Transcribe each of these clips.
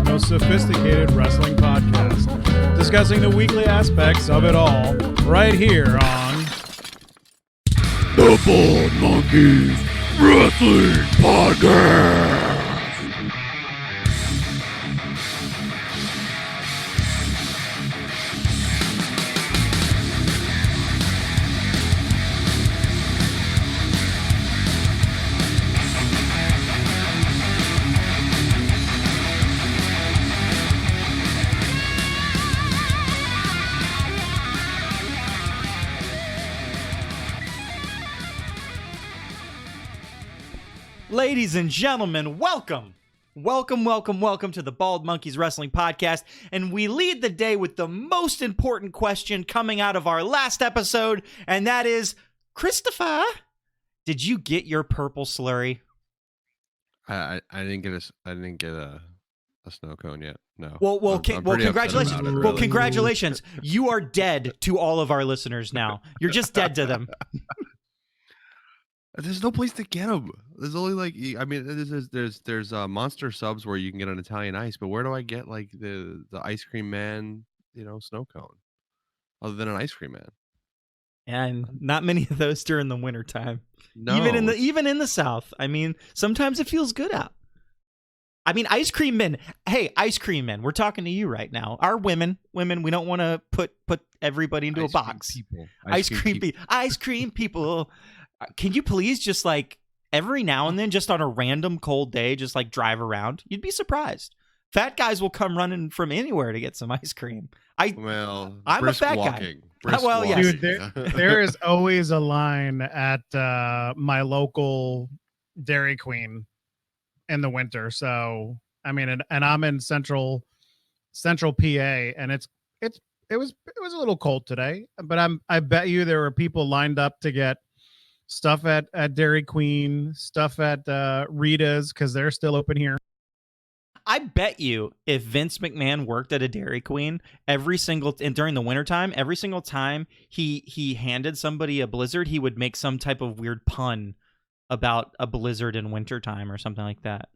internet's most sophisticated wrestling podcast, discussing the weekly aspects of it all, right here on The Bald Monkeys Wrestling Podcast. Ladies and gentlemen, welcome to the Bald Monkeys Wrestling Podcast, and we lead the day with the most important question coming out of our last episode, and that is, Christopher, did you get your purple slurry? I didn't get a snow cone yet. No. Well, I'm pretty congratulations. upset about it, Well, really. congratulations. You are dead to all of our listeners now. You're just dead to them. There's no place to get them. There's only there's Monster subs where you can get an Italian ice, but where do I get like the ice cream man, snow cone, other than an ice cream man? And not many of those during the wintertime. No, Even in the South. I mean, sometimes it feels good out. I mean, ice cream men. Hey, ice cream men. We're talking to you right now. Our women. We don't want to put everybody into a box. Ice cream people. Can you please just like every now and then, just on a random cold day, just like drive around? You'd be surprised. Fat guys will come running from anywhere to get some ice cream. I'm a fat guy. Well, yes. Dude, there is always a line at my local Dairy Queen in the winter. So I mean, and I'm in central PA, and it was a little cold today, but I bet you there were people lined up to get stuff at Dairy Queen, stuff at Rita's, because they're still open here. I bet you if Vince McMahon worked at a Dairy Queen during the wintertime, every single time he handed somebody a blizzard, he would make some type of weird pun about a blizzard in wintertime or something like that.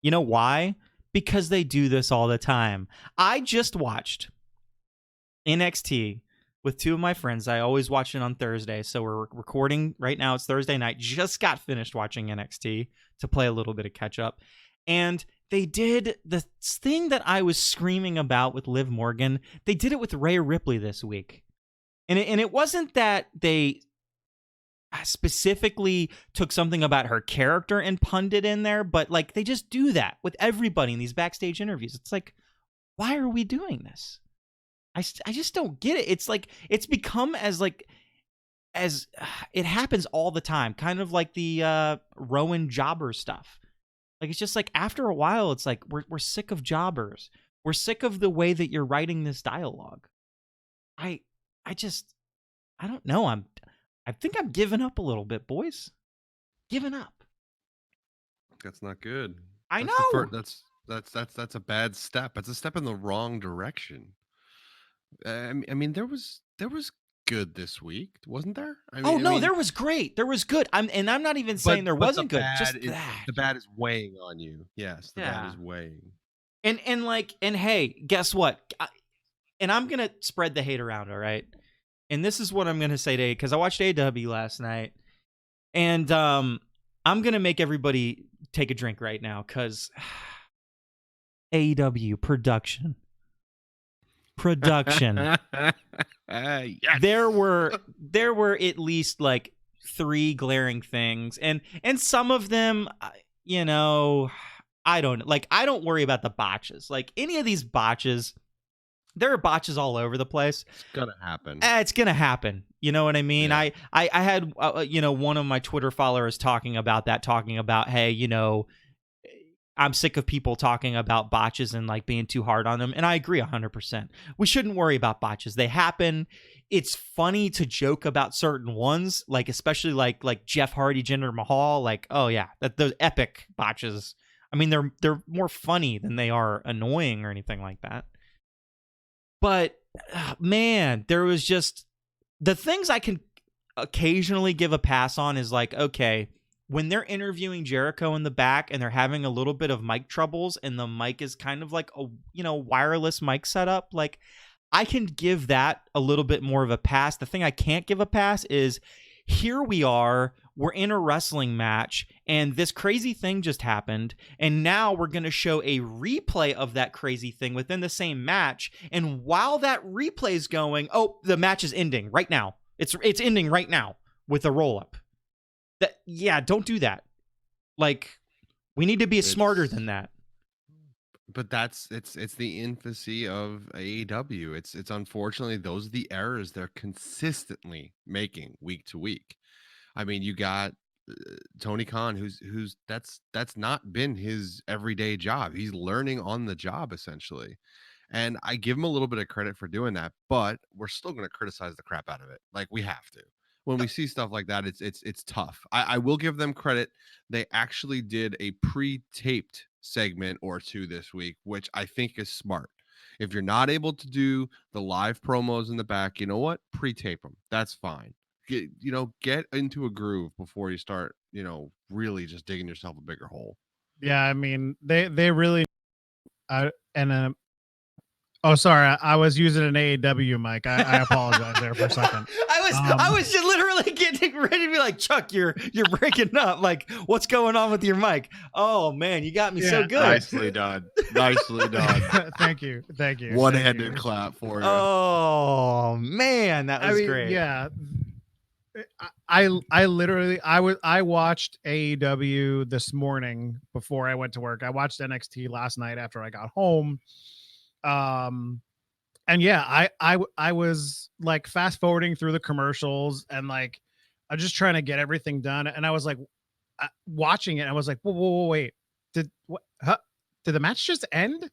You know why? Because they do this all the time. I just watched NXT with two of my friends. I always watch it on Thursday, so we're recording right now. It's Thursday night. Just got finished watching NXT to play a little bit of catch up, and they did the thing that I was screaming about with Liv Morgan. They did it with Rhea Ripley this week, and it wasn't that they specifically took something about her character and punned it in there, but like they just do that with everybody in these backstage interviews. It's like, why are we doing this? I just don't get it. It's like it's become as it happens all the time, kind of like the Rowan Jobber stuff. Like it's just like after a while, it's like we're sick of jobbers. We're sick of the way that you're writing this dialogue. I don't know. I think I'm giving up a little bit, boys. Giving up. That's not good. I know. That's a bad step. It's a step in the wrong direction. I mean, there was good this week, wasn't there? There was great. There was good. I'm not even saying there wasn't good. Just that the bad is weighing on you. Yes, the bad is weighing. And hey, guess what? And I'm gonna spread the hate around. All right. And this is what I'm gonna say today because I watched AEW last night, and I'm gonna make everybody take a drink right now because AEW production. Yes. There were at least like 3 glaring things, and some of them, I don't worry about the botches. Like any of these botches, there are botches all over the place. It's gonna happen. It's gonna happen. You know what I mean? Yeah. I had one of my Twitter followers talking about, hey, I'm sick of people talking about botches and like being too hard on them. And I agree 100%. We shouldn't worry about botches. They happen. It's funny to joke about certain ones, like especially like Jeff Hardy, Jinder Mahal. Like, oh yeah, those epic botches. I mean, they're more funny than they are annoying or anything like that. But man, there was just the things I can occasionally give a pass on is like, okay, when they're interviewing Jericho in the back and they're having a little bit of mic troubles and the mic is kind of like a, wireless mic setup, like I can give that a little bit more of a pass. The thing I can't give a pass is here we're in a wrestling match and this crazy thing just happened. And now we're going to show a replay of that crazy thing within the same match. And while that replay is going, oh, the match is ending right now. It's ending right now with a roll up. Don't do that. Like, we need to be smarter than that. But it's the infancy of AEW. It's unfortunately those are the errors they're consistently making week to week. I mean, you got Tony Khan, who's that's not been his everyday job. He's learning on the job essentially, and I give him a little bit of credit for doing that. But we're still going to criticize the crap out of it, like we have to. When we see stuff like that, it's tough. I will give them credit. They actually did a pre-taped segment or two this week, which I think is smart. If you're not able to do the live promos in the back, you know what? Pre-tape them. That's fine. Get into a groove before you start, really just digging yourself a bigger hole. Yeah, I mean, they really oh, sorry, I was using an AEW mic. I apologize there for a second. I was just literally getting ready to be like, Chuck, you're breaking up. Like, what's going on with your mic? Oh man, you got me so good. Nicely done. Nicely done. Thank you. One-handed clap for you. Oh man, that was great. Yeah. I watched AEW this morning before I went to work. I watched NXT last night after I got home. And yeah, I was like fast forwarding through the commercials and like I'm just trying to get everything done. And I was like watching it. I was like, whoa, wait, did the match just end?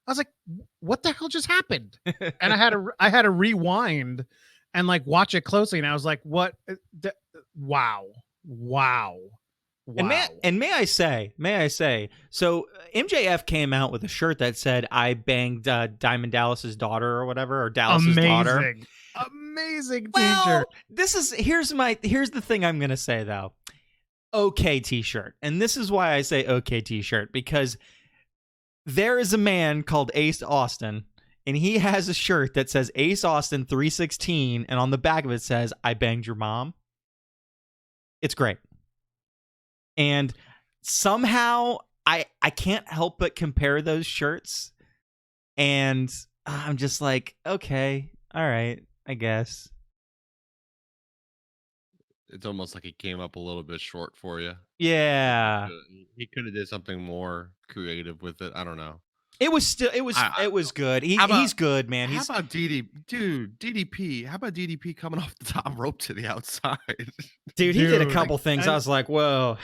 I was like, what the hell just happened? And I had to rewind and like watch it closely. And I was like, what? Wow. And may I say, so MJF came out with a shirt that said, "I banged Diamond Dallas's daughter" or whatever, or Dallas's daughter. Amazing Well, t-shirt. Here's the thing I'm gonna say though. Okay, t-shirt, and this is why I say okay t-shirt, because there is a man called Ace Austin, and he has a shirt that says Ace Austin 316, and on the back of it says, "I banged your mom." It's great. And somehow I can't help but compare those shirts. And I'm just like, okay, all right, I guess. It's almost like he came up a little bit short for you. Yeah. He could have did something more creative with it. I don't know. It was good. He's good, man. How about DDP? How about DDP coming off the top rope to the outside? Dude, he did a couple things. I was like, whoa.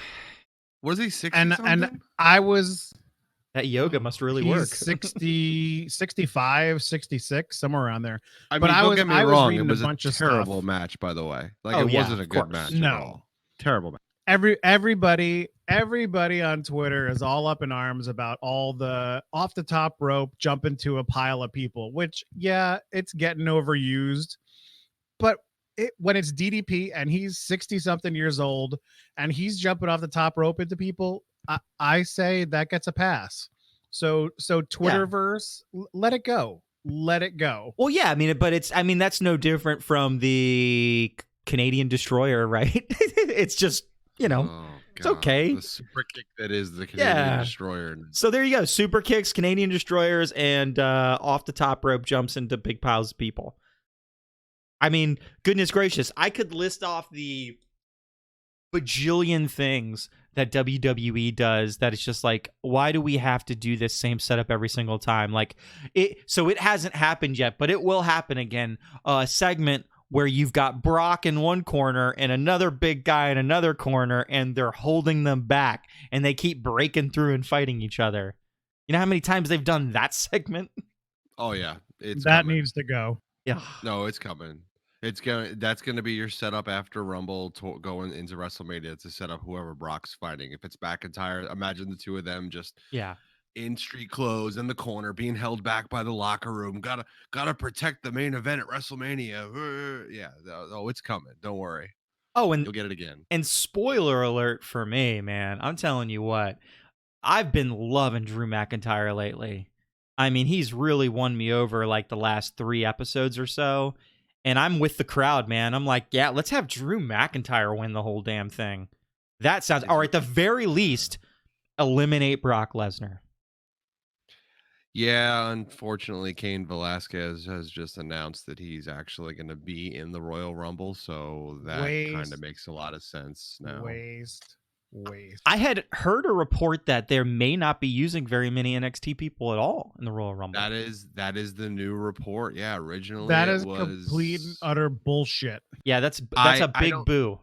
Was he 60 and I was that yoga must really work. 60, 65, 66, somewhere around there. I mean, don't get me wrong, it was a bunch of terrible stuff. match, by the way. Like it wasn't a good match at all. Terrible match. Everybody on Twitter is all up in arms about all the off the top rope jump into a pile of people, which it's getting overused. But when it's DDP and he's 60 something years old and he's jumping off the top rope into people, I say that gets a pass. So Twitterverse, let it go. Well, yeah, I mean, that's no different from the Canadian Destroyer, right? It's just, it's okay. The super kick that is the Canadian Destroyer. So there you go. Super kicks, Canadian Destroyers, and off the top rope jumps into big piles of people. I mean, goodness gracious, I could list off the bajillion things that WWE does that it's just like, why do we have to do this same setup every single time? Like it hasn't happened yet, but it will happen again. A segment where you've got Brock in one corner and another big guy in another corner, and they're holding them back and they keep breaking through and fighting each other. You know how many times they've done that segment? Oh yeah. Needs to go. Yeah. No, it's coming. That's gonna be your setup after Rumble going into WrestleMania to set up whoever Brock's fighting. If it's McIntyre, imagine the two of them just in street clothes in the corner, being held back by the locker room. Gotta protect the main event at WrestleMania. Yeah, it's coming. Don't worry. Oh, You'll get it again. and spoiler alert for me, man. I'm telling you what, I've been loving Drew McIntyre lately. I mean, he's really won me over like the last 3 episodes or so. And I'm with the crowd, man. I'm like, yeah, let's have Drew McIntyre win the whole damn thing. That sounds, or at the very least, eliminate Brock Lesnar. Yeah, unfortunately, Cain Velasquez has just announced that he's actually going to be in the Royal Rumble, so that kind Waste. of makes a lot of sense now. Waste. I had heard a report that there may not be using very many NXT people at all in the Royal Rumble. That is the new report. Yeah, originally That it is was complete and utter bullshit. Yeah, that's I a big don't- boo.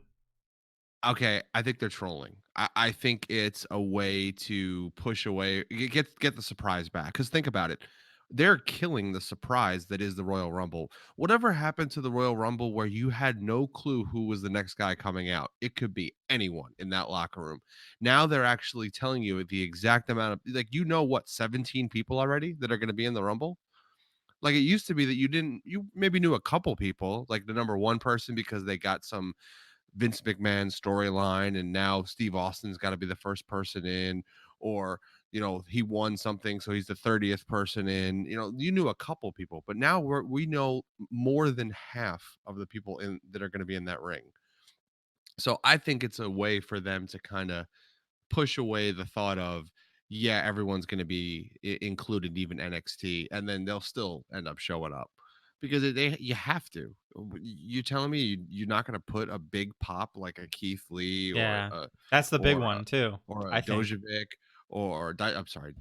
Okay, I think they're trolling. I think it's a way to push away, get the surprise back. Because think about it, they're killing the surprise that is the Royal Rumble. Whatever happened to the Royal Rumble where you had no clue who was the next guy coming out? It could be anyone in that locker room. Now they're actually telling you the exact amount of, like, what, 17 people already that are going to be in the Rumble? Like, it used to be that you maybe knew a couple people, like the number one person because they got some Vince McMahon storyline, and now Steve Austin's got to be the first person in, or he won something, so he's the 30th person in. You knew a couple people, but now we know more than half of the people in that are going to be in that ring. So I think it's a way for them to kind of push away the thought of, yeah, everyone's going to be included, even NXT, and then they'll still end up showing up. Because you have to. You're telling me you're not going to put a big pop like a Keith Lee Yeah, or that's the big or one too. or I a think. Dojovic I'm sorry,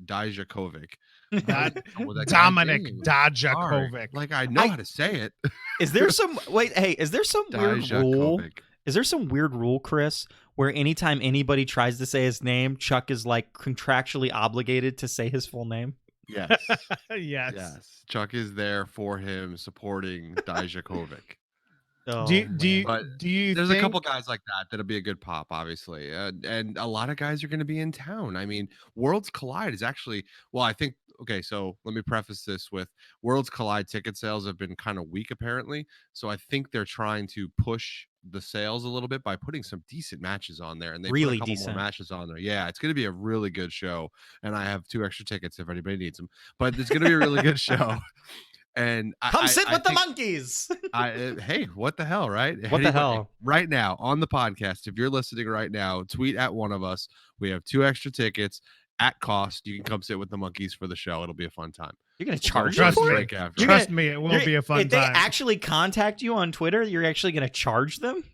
Dijakovic. Dominic Sorry. Dijakovic. Like, I know how to say it. Is there some is there some weird rule? Dijakovic. Is there some weird rule, Chris, where anytime anybody tries to say his name, Chuck is like contractually obligated to say his full name? Yes. Yes. Yes. Chuck is there for him supporting Dijakovic. Oh, Do you But do you There's think, a couple guys like that that'll be a good pop, obviously, and a lot of guys are going to be in town. I mean, Worlds Collide is actually, well, I think, okay, so let me preface this with Worlds Collide ticket sales have been kind of weak apparently, so I think they're trying to push the sales a little bit by putting some decent matches on there, and they Really put a couple decent. more matches on there. Yeah, it's going to be a really good show, and I have 2 extra tickets if anybody needs them, but it's going to be a really good show. And Come sit with the think- monkeys. hey, what the hell, right? What the hell? Right now on the podcast, if you're listening right now, tweet at one of us. We have 2 extra tickets at cost. You can come sit with the monkeys for the show. It'll be a fun time. You're gonna We'll charge go them Trust for me. it? drink after. You're Trust me, it will You're- be a fun if they time. actually contact you on Twitter, you're actually gonna charge them?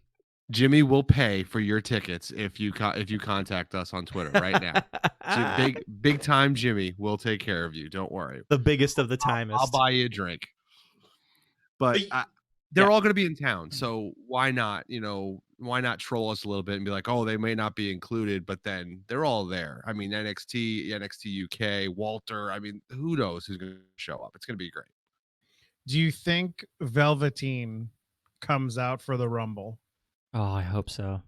Jimmy will pay for your tickets if you contact us on Twitter right now. So big time Jimmy will take care of you. Don't worry. The biggest of the time I'll buy you a drink. But they're all going to be in town, so why not? Why not troll us a little bit and be like, oh, they may not be included, but then they're all there. I mean, NXT UK, Walter. I mean, who knows who's going to show up? It's going to be great. Do you think Velveteen comes out for the Rumble? Oh, I hope so.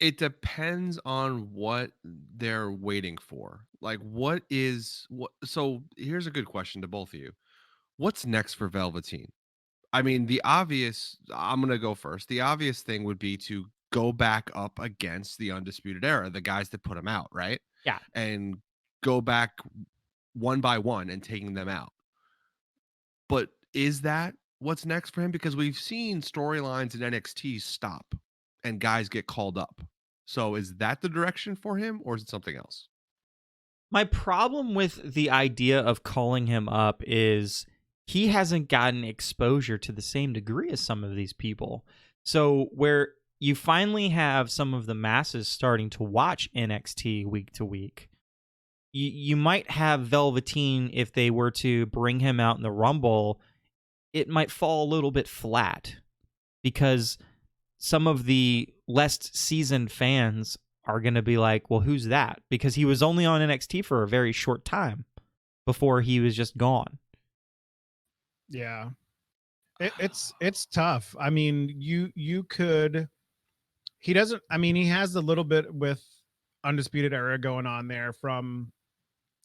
It depends on what they're waiting for. Like, what? So here's a good question to both of you. What's next for Velveteen? I mean, I'm going to go first. The obvious thing would be to go back up against the Undisputed Era, the guys that put him out, right? Yeah. And go back one by one and taking them out. But is that what's next for him? Because we've seen storylines in NXT stop and guys get called up. So is that the direction for him, or is it something else? My problem with the idea of calling him up is he hasn't gotten exposure to the same degree as some of these people. So where you finally have some of the masses starting to watch NXT week to week, you might have Velveteen, if they were to bring him out in the Rumble, it might fall a little bit flat because some of the less seasoned fans are going to be like, well, who's that? Because he was only on NXT for a very short time before he was just gone. Yeah, it's tough. I mean, you could. He doesn't. I mean, he has a little bit with Undisputed Era going on there from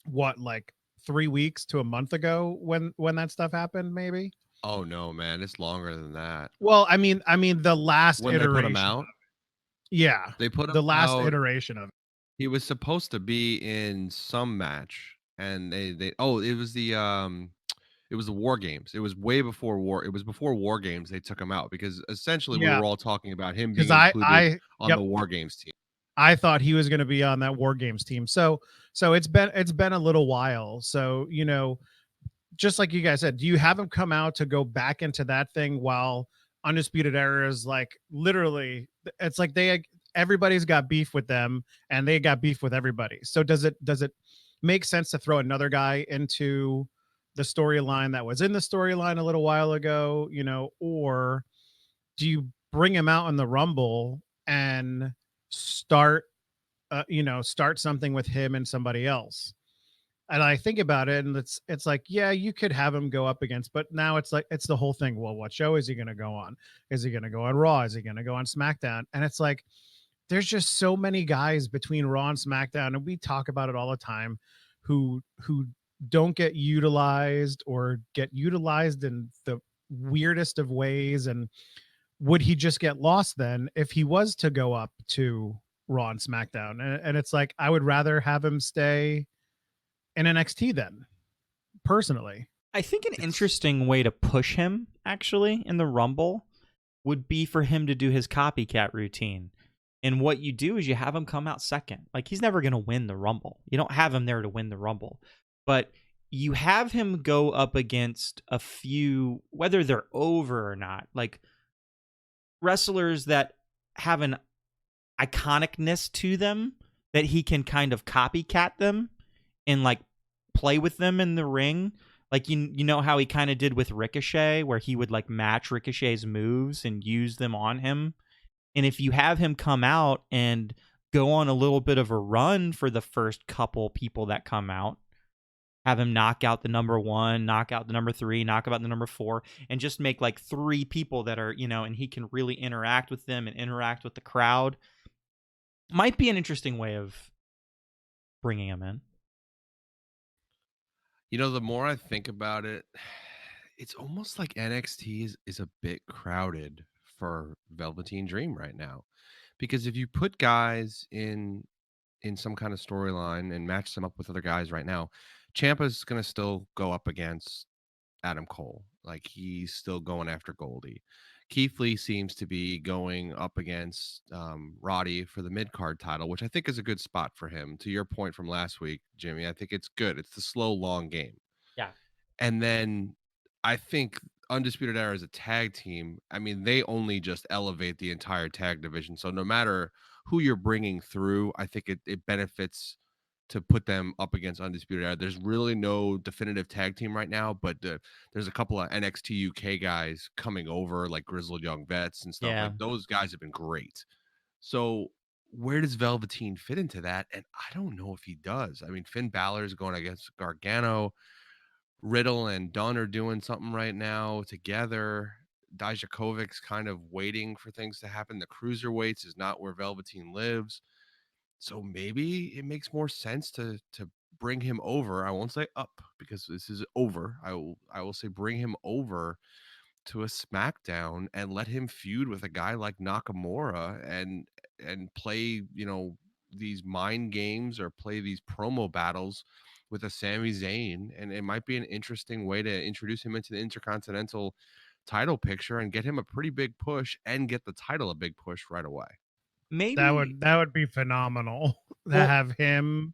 what, like 3 weeks to a month ago when that stuff happened, maybe. Oh no, man, it's longer than that. Well, I mean the last When they put him iteration. out, Yeah, they put him the last out. iteration of it. He was supposed to be in some match, and they oh, it was the War Games. It was way before War. It was before War Games. They took him out because essentially we Yeah, were all talking about him because being included on yep, the War Games team. I thought he was going to be on that War Games team. So it's been a little while. So just like you guys said, do you have him come out to go back into that thing while Undisputed Era is like literally? It's like everybody's got beef with them, and they got beef with everybody. So does it make sense to throw another guy into the storyline that was in the storyline a little while ago? Or do you bring him out in the Rumble and start start something with him and somebody else? And I think about it, and it's like, yeah, you could have him go up against, but now it's like it's the whole thing. Well, what show is he going to go on? Is he going to go on Raw? Is he going to go on SmackDown? And it's like there's just so many guys between Raw and SmackDown, and we talk about it all the time, who don't get utilized or get utilized in the weirdest of ways. And would he just get lost then if he was to go up to Raw and SmackDown? And it's like I would rather have him stay in NXT then, personally. I think an interesting way to push him, actually, in the Rumble would be for him to do his copycat routine. And what you do is you have him come out second. Like, he's never going to win the Rumble. You don't have him there to win the Rumble. But you have him go up against a few, whether they're over or not, like wrestlers that have an iconicness to them that he can kind of copycat them and like play with them in the ring. Like you know how he kind of did with Ricochet, where he would like match Ricochet's moves and use them on him. And if you have him come out and go on a little bit of a run for the first couple people that come out, have him knock out the number 1, knock out the number 3, knock out the number 4, and just make like 3 people that are, and he can really interact with them and interact with the crowd. Might be an interesting way of bringing him in. The more I think about it, it's almost like NXT is a bit crowded for Velveteen Dream right now. Because if you put guys in some kind of storyline and match them up with other guys right now, Ciampa's going to still go up against Adam Cole. Like, he's still going after Goldie. Keith Lee seems to be going up against Roddy for the mid-card title, which I think is a good spot for him. To your point from last week, Jimmy, I think it's good. It's the slow, long game. Yeah. And then I think Undisputed Era as a tag team, I mean, they only just elevate the entire tag division. So no matter who you're bringing through, I think it benefits to put them up against Undisputed Era. There's really no definitive tag team right now, but there's a couple of NXT UK guys coming over, like Grizzled Young Vets and stuff. Yeah. Like, those guys have been great. So where does Velveteen fit into that? And I don't know if he does. I mean, Finn Balor is going against Gargano. Riddle and Dunn are doing something right now together. Dijakovic's kind of waiting for things to happen. The cruiserweights is not where Velveteen lives. So maybe it makes more sense to bring him over. I won't say up because this is over. I will say bring him over to a SmackDown and let him feud with a guy like Nakamura and play, these mind games or play these promo battles with a Sami Zayn. And it might be an interesting way to introduce him into the Intercontinental title picture and get him a pretty big push and get the title a big push right away. Maybe that would be phenomenal to Well- have him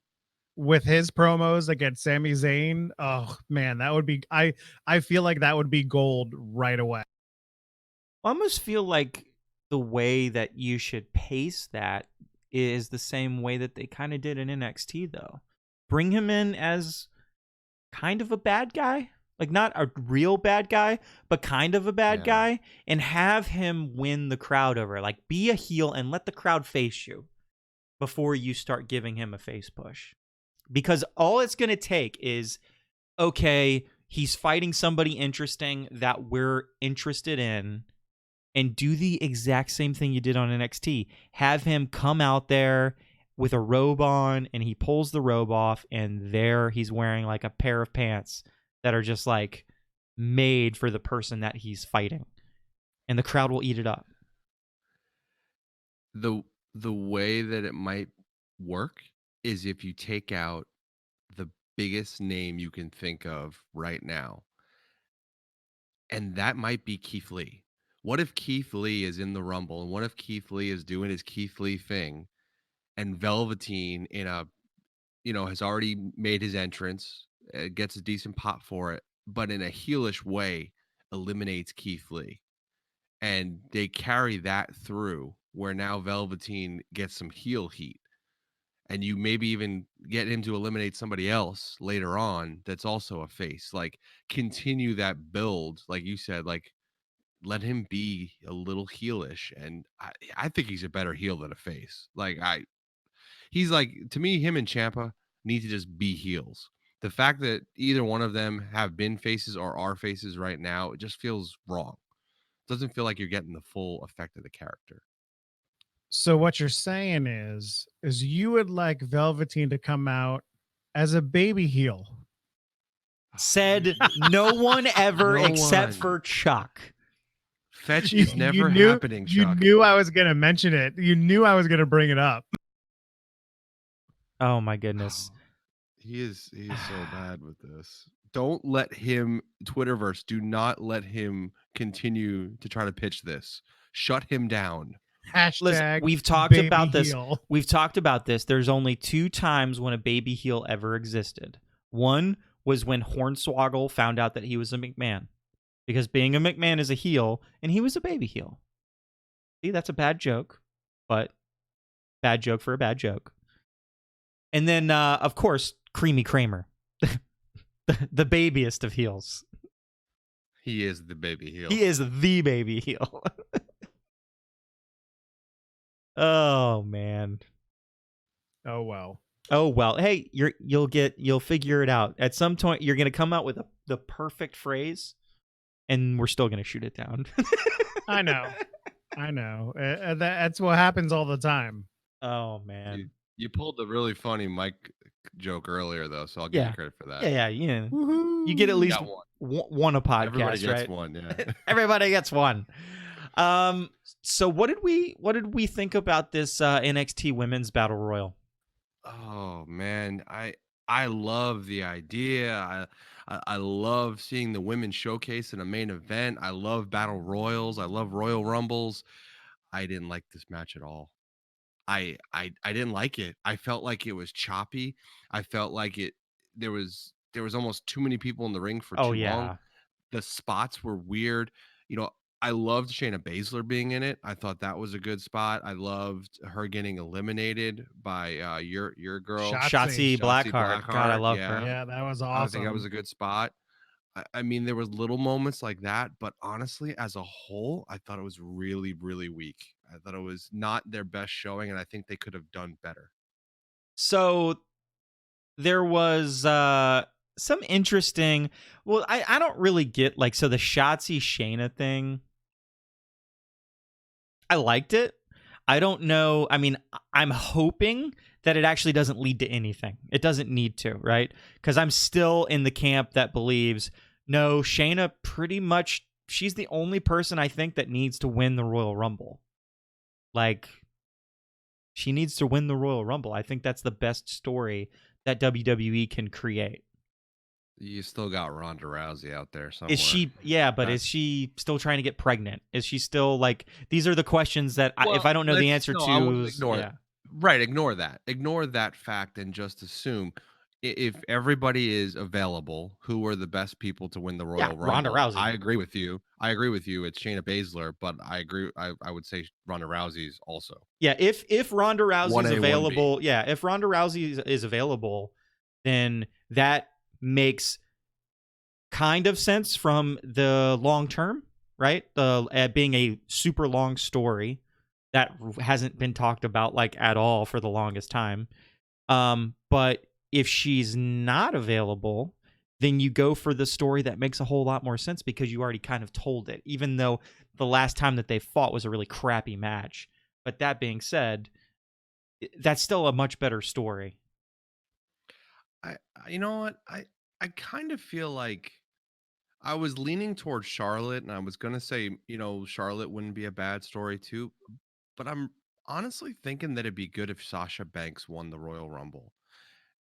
with his promos against Sami Zayn. Oh man, that would be I feel like that would be gold right away. I almost feel like the way that you should pace that is the same way that they kind of did in NXT, though. Bring him in as kind of a bad guy, like not a real bad guy, but kind of a bad guy, and have him win the crowd over. Like, be a heel and let the crowd face you before you start giving him a face push. Because all it's going to take is, okay, he's fighting somebody interesting that we're interested in, and do the exact same thing you did on NXT. Have him come out there with a robe on, and he pulls the robe off, and there he's wearing like a pair of pants that are just like made for the person that he's fighting, and the crowd will eat it up. The way that it might work is if you take out the biggest name you can think of right now, and that might be Keith Lee. What if Keith Lee is in the Rumble, and what if Keith Lee is doing his Keith Lee thing, and Velveteen has already made his entrance, gets a decent pop for it, but in a heelish way eliminates Keith Lee, and they carry that through where now Velveteen gets some heel heat, and you maybe even get him to eliminate somebody else later on that's also a face. Like, continue that build, like you said, like let him be a little heelish, and I think he's a better heel than a face. He's like, to me, him and Ciampa need to just be heels. The fact that either one of them have been faces or are faces right now, it just feels wrong. It doesn't feel like you're getting the full effect of the character. So what you're saying is you would like Velveteen to come out as a baby heel. Said no one ever No except one. for Chuck. Fetch is never knew, happening, You Chuck. knew I was going to mention it. You knew I was going to bring it up. Oh my goodness. He is so bad with this. Don't let him, Twitterverse, do not let him continue to try to pitch this. Shut him down. Hashtag Listen, we've talked baby about this. heel. We've talked about this. There's only 2 times when a baby heel ever existed. One was when Hornswoggle found out that he was a McMahon, because being a McMahon is a heel, and he was a baby heel. See, that's a bad joke, but bad joke for a bad joke. And then, of course, Creamy Kramer, the babiest of heels. He is the baby heel. He is the baby heel. Oh man. Oh, well. Oh well. Hey, you'll figure it out. At some point you're going to come out with the perfect phrase, and we're still going to shoot it down. I know. That's what happens all the time. Oh man. You pulled the really funny Mike joke earlier, though, so I'll give you credit for that. Yeah. Woohoo. You get at least Got one a podcast, Everybody gets right? one, yeah. Everybody gets one. So what did we think about this NXT Women's Battle Royal? Oh man, I love the idea. I love seeing the women showcase in a main event. I love battle royals. I love Royal Rumbles. I didn't like this match at all. I didn't like it. I felt like it was choppy. I felt like there was almost too many people in the ring for too long. The spots were weird. I loved Shayna Baszler being in it. I thought that was a good spot. I loved her getting eliminated by your girl Shotzi Blackheart. God, I love her. Yeah, that was awesome. I think that was a good spot. I mean, there was little moments like that, but honestly, as a whole, I thought it was really, really weak. I thought it was not their best showing, and I think they could have done better. So there was some interesting. Well, I don't really get the Shotzi Shayna thing. I liked it. I don't know. I mean, I'm hoping that it actually doesn't lead to anything. It doesn't need to, right? Because I'm still in the camp that believes, no, Shayna pretty much, she's the only person I think that needs to win the Royal Rumble. She needs to win the Royal Rumble. I think that's the best story that WWE can create. You still got Ronda Rousey out there somewhere. Is she? Yeah, but is she still trying to get pregnant? Is she still these are the questions that if I don't know the answer to, ignore it. Right, ignore that. Ignore that fact and just assume if everybody is available, who are the best people to win the Royal Rumble? Ronda Rousey. I agree with you. It's Shayna Baszler, but I agree. I would say Ronda Rousey's also. Yeah, if Ronda Rousey is 1A, available, 1B. if Ronda Rousey is available, then that makes kind of sense from the long term, right? The being a super long story that hasn't been talked about at all for the longest time. But if she's not available, then you go for the story that makes a whole lot more sense because you already kind of told it, even though the last time that they fought was a really crappy match. But that being said, that's still a much better story. You know what? I kind of feel like I was leaning towards Charlotte, and I was gonna say, Charlotte wouldn't be a bad story too, but I'm honestly thinking that it'd be good if Sasha Banks won the Royal Rumble,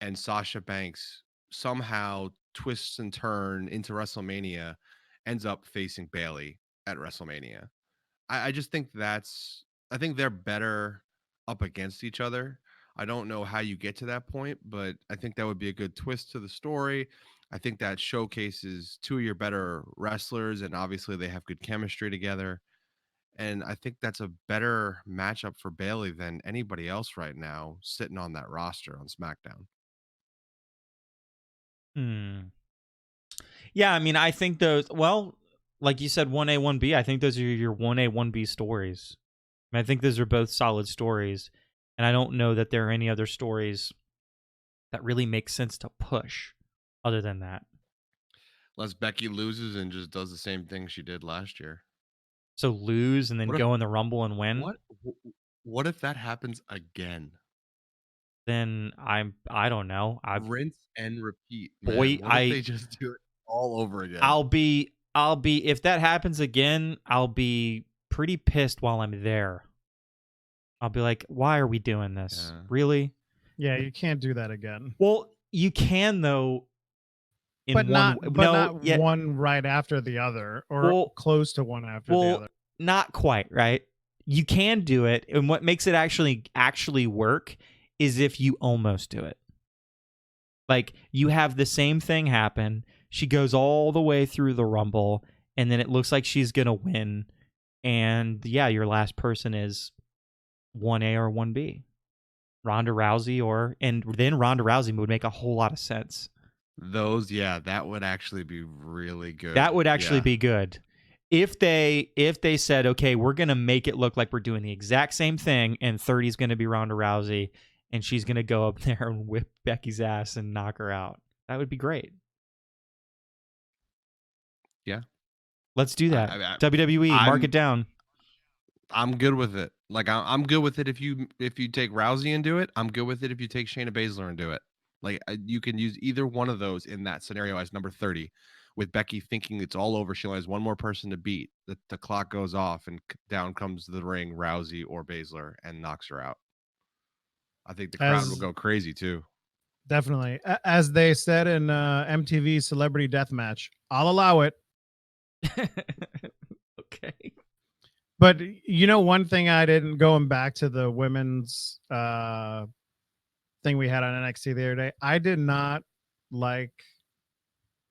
and Sasha Banks somehow twists and turn into WrestleMania, ends up facing Bailey at WrestleMania. I just think I think they're better up against each other. I don't know how you get to that point, but I think that would be a good twist to the story. I think that showcases two of your better wrestlers, and obviously they have good chemistry together. And I think that's a better matchup for Bailey than anybody else right now sitting on that roster on SmackDown. Yeah, I mean, I think those. Well, like you said, 1A, 1B. I think those are your 1A, 1B stories. I think those are both solid stories, and I don't know that there are any other stories that really make sense to push other than that. Unless Becky loses and just does the same thing she did last year. So lose and then go in the Rumble and win. What if that happens again? Then I don't know. Rinse and repeat. Boy, what if they just do it all over again? I'll be if that happens again, I'll be pretty pissed while I'm there. I'll be like, why are we doing this? Yeah. Really? Yeah, you can't do that again. Well, you can though. But not one right after the other, or close to one after the other. Not quite, right? You can do it, and what makes it actually work is if you almost do it. Like, you have the same thing happen. She goes all the way through the Rumble, and then it looks like she's gonna win. And yeah, your last person is 1A or 1B, Ronda Rousey, and then Ronda Rousey would make a whole lot of sense. That would actually be really good. That would actually be good. If they said, okay, we're going to make it look like we're doing the exact same thing, and 30 is going to be Ronda Rousey, and she's going to go up there and whip Becky's ass and knock her out. That would be great. Yeah. Let's do that. WWE, mark it down. I'm good with it. Like, I'm good with it if you take Rousey and do it. I'm good with it if you take Shayna Baszler and do it. Like, you can use either one of those in that scenario as number 30, with Becky thinking it's all over. She only has one more person to beat. The clock goes off, and down comes the ring, Rousey or Baszler, and knocks her out. I think the crowd will go crazy too. Definitely. As they said in MTV Celebrity Deathmatch, I'll allow it. Okay. But one thing I didn't, going back to the women's thing we had on NXT the other day, I did not like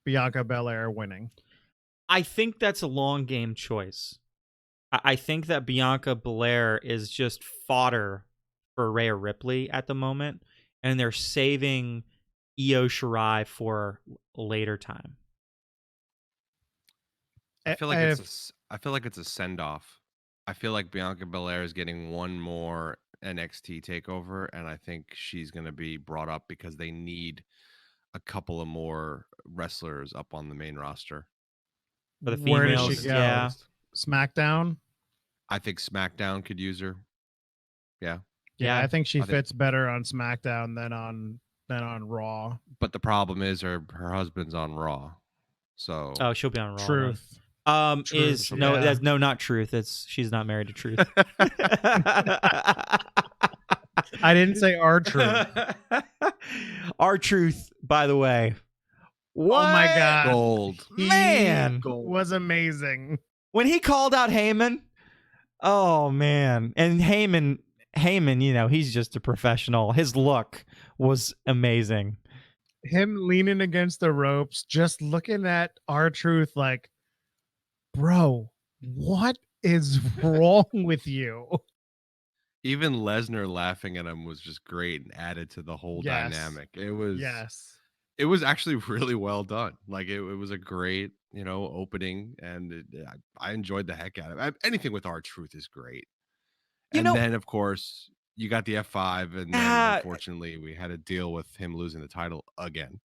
Bianca Belair winning. I think that's a long game choice. I think that Bianca Belair is just fodder for Rhea Ripley at the moment, and they're saving Io Shirai for a later time. I feel like it's a send off. I feel like Bianca Belair is getting one more NXT takeover, and I think she's going to be brought up because they need a couple of more wrestlers up on the main roster. For the females, where does she go? Yeah. SmackDown? I think SmackDown could use her. Yeah. Yeah, I think she fits better on SmackDown than on Raw. But the problem is her husband's on Raw. So she'll be on Raw. Truth. Truth. Not Truth. She's not married to Truth. I didn't say R-Truth. R-Truth, by the way. What? Oh my God. Gold. Man. Was amazing. When he called out Heyman. Oh man. And Heyman, he's just a professional. His look was amazing. Him leaning against the ropes, just looking at R-Truth like, bro, what is wrong with you? Even Lesnar laughing at him was just great and added to the whole dynamic. It was actually really well done. Like, it was a great, opening, and I enjoyed the heck out of it. Anything with R-Truth is great. And then, of course, you got the F5, and then unfortunately we had to deal with him losing the title again.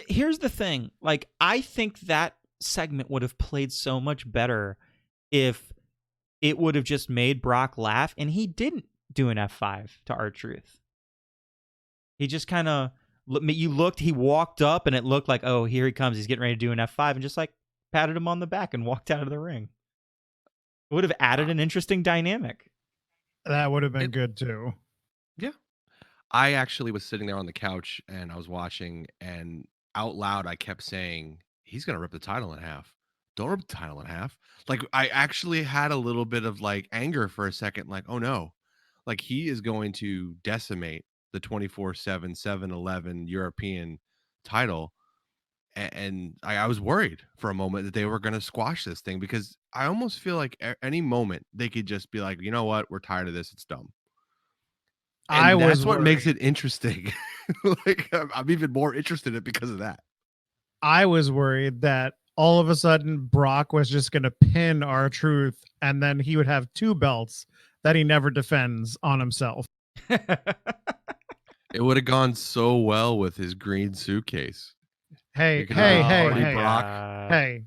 Here's the thing. Like, I think that segment would have played so much better if it would have just made Brock laugh, and he didn't do an F5 to R-Truth. He just kind of, he walked up, and it looked like, oh, here he comes. He's getting ready to do an F5, and just like, patted him on the back and walked out of the ring. It would have added an interesting dynamic. That would have been It- good too. I actually was sitting there on the couch and I was watching, and out loud I kept saying, "He's gonna rip the title in half. Don't rip the title in half." Like I actually had a little bit of like anger for a second, like, oh no, like he is going to decimate the 24/7 7-Eleven European title. And I was worried for a moment that they were going to squash this thing, because I almost feel like any moment they could just be like, you know what, we're tired of this, it's dumb. And I that's was what makes worried. it interesting. Like I'm even more interested in it because of that. I was worried that all of a sudden Brock was just going to pin R-Truth, and then he would have 2 belts that he never defends on himself. It would have gone so well with his green suitcase. Hey, You can hey, have hey, Hardy hey, Brock. hey.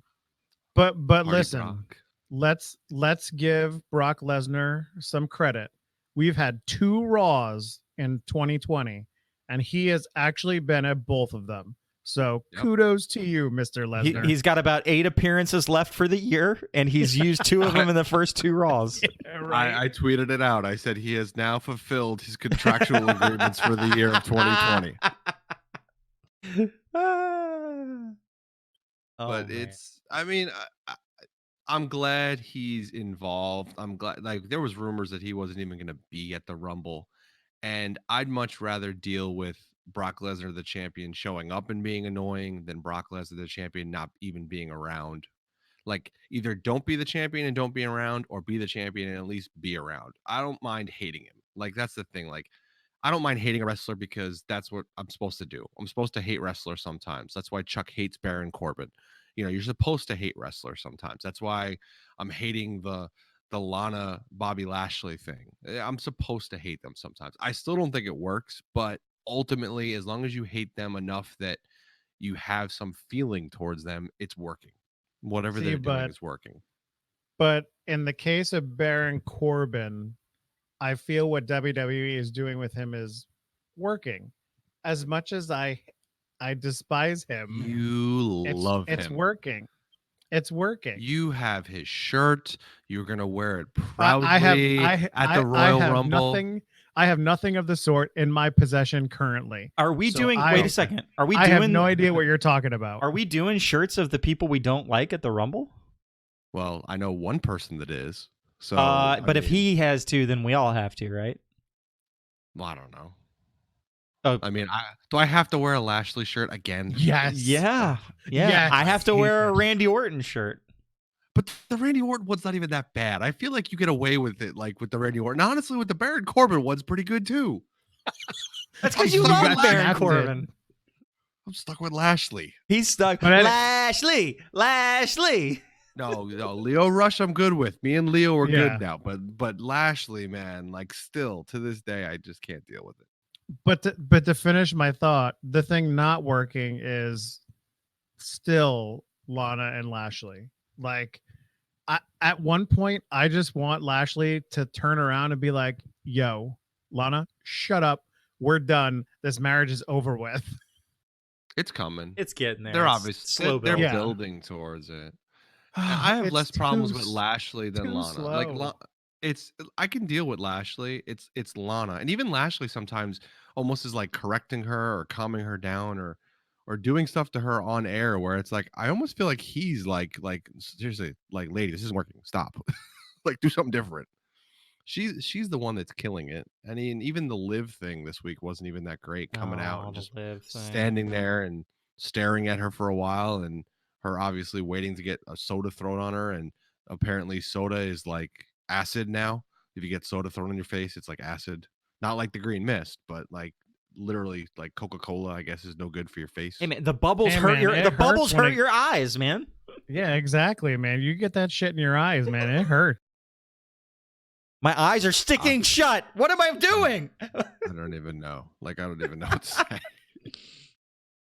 But Hardy listen, Brock. let's give Brock Lesnar some credit. We've had 2 Raws in 2020, and he has actually been at both of them. So Yep. kudos to you, Mr. Lesnar. He's got about 8 appearances left for the year, and he's used 2 of them in the first 2 Raws. I tweeted it out. I said he has now fulfilled his contractual agreements for the year of 2020. But it's, I mean, I'm glad he's involved. I'm glad, like, there was rumors that he wasn't even going to be at the Rumble, and I'd much rather deal with Brock Lesnar, the champion, showing up and being annoying than Brock Lesnar, the champion, not even being around. Like, either don't be the champion and don't be around, or be the champion and at least be around. I don't mind hating him. Like, that's the thing. Like, I don't mind hating a wrestler because that's what I'm supposed to do. I'm supposed to hate wrestlers sometimes. That's why Chuck hates Baron Corbin. You know, you're supposed to hate wrestlers sometimes. That's why I'm hating the Lana Bobby Lashley thing. I'm supposed to hate them sometimes. I still don't think it works, but ultimately, as long as you hate them enough that you have some feeling towards them, it's working. Whatever See, they're doing but- is working. But in the case of Baron Corbin, I feel what WWE is doing with him is working. As much as I despise him, You love it's him. working. It's working. You have his shirt. You're gonna wear it I proudly have at the Royal have Rumble. Nothing, I have nothing of the sort in my possession currently. Are we So doing? I- Wait a second. Are we I doing? have no idea what you're talking about. Are we doing shirts of the people we don't like at the Rumble? Well, I know one person that is. So, But if he has to, then we all have to, right? well, I don't know. Oh. I mean, do I have to wear a Lashley shirt again? Yes. Yeah. Yes. I have to wear a Randy Orton shirt. But the Randy Orton one's not even that bad. I feel like you get away with it, like with the Randy Orton. Honestly, with the Baron Corbin one's pretty good too. That's because because you you love got Baron shafted. Corbin. I'm stuck with Lashley. He's stuck. But Lashley. No, Leo Rush, I'm good with. Me and Leo are Yeah. good now. But Lashley, man, like still to this day, I just can't deal with it. But to finish my thought, the thing not working is still Lana and Lashley. Like, at one point, I just want Lashley to turn around and be like, "Yo, Lana, shut up. We're done. This marriage is over with." It's coming. It's getting there. They're It's obviously slow they're build. Yeah. building towards it. I have It's less problems too with s- Lashley than too Lana. Like slow. it's I can deal with Lashley. It's Lana, and even Lashley sometimes almost is like correcting her or calming her down or doing stuff to her on air where it's like I almost feel like he's like seriously, like, lady, this isn't working. Stop. Like, do something different. She's the one that's killing it. I mean, even the Liv thing this week wasn't even that great, coming out and the just Liv thing. standing there and staring at her for a while, and her obviously waiting to get a soda thrown on her. And apparently soda is like acid now. If you get soda thrown in your face, it's like acid. Not like the green mist, but like literally like Coca-Cola, I guess, is no good for your face. Hey man, the bubbles Hey, hurt man, your it the hurts bubbles when hurt it- your eyes, man. Yeah, exactly, man. You get that shit in your eyes, man. It hurt. My eyes are sticking shut. What am I doing? I don't even know. Like, I don't even know what to say.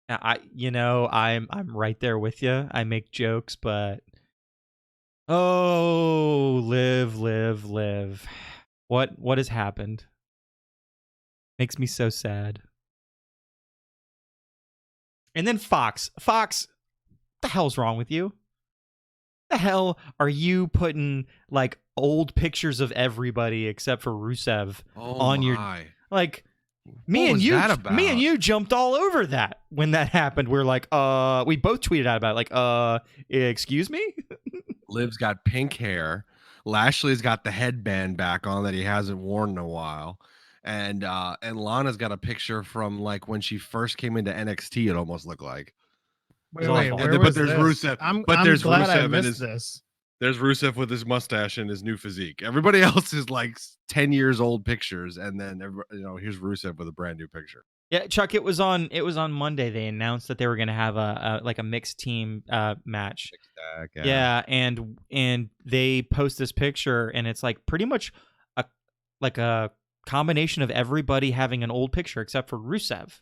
I'm right there with you. I make jokes, but live. What has happened? Makes me so sad. And then Fox, what the hell's wrong with you? The hell are you putting like old pictures of everybody except for Rusev Oh on your my. like? What Me and was you, that about? me and you jumped all over that when that happened. We're like, we both tweeted out about it, like, excuse me? Liv's got pink hair. Lashley's got the headband back on that he hasn't worn in a while. And Lana's got a picture from like when she first came into NXT, it almost looked like. Wait, awful. wait, And where but was there's this? Rusev. I'm there's glad I Rusev and missed his this. there's Rusev with his mustache and his new physique. Everybody else is like 10 years old pictures, and then here's Rusev with a brand new picture. Yeah, Chuck, it was on Monday. They announced that they were going to have a mixed team match. Yeah, and they post this picture, and it's like pretty much a combination of everybody having an old picture except for Rusev.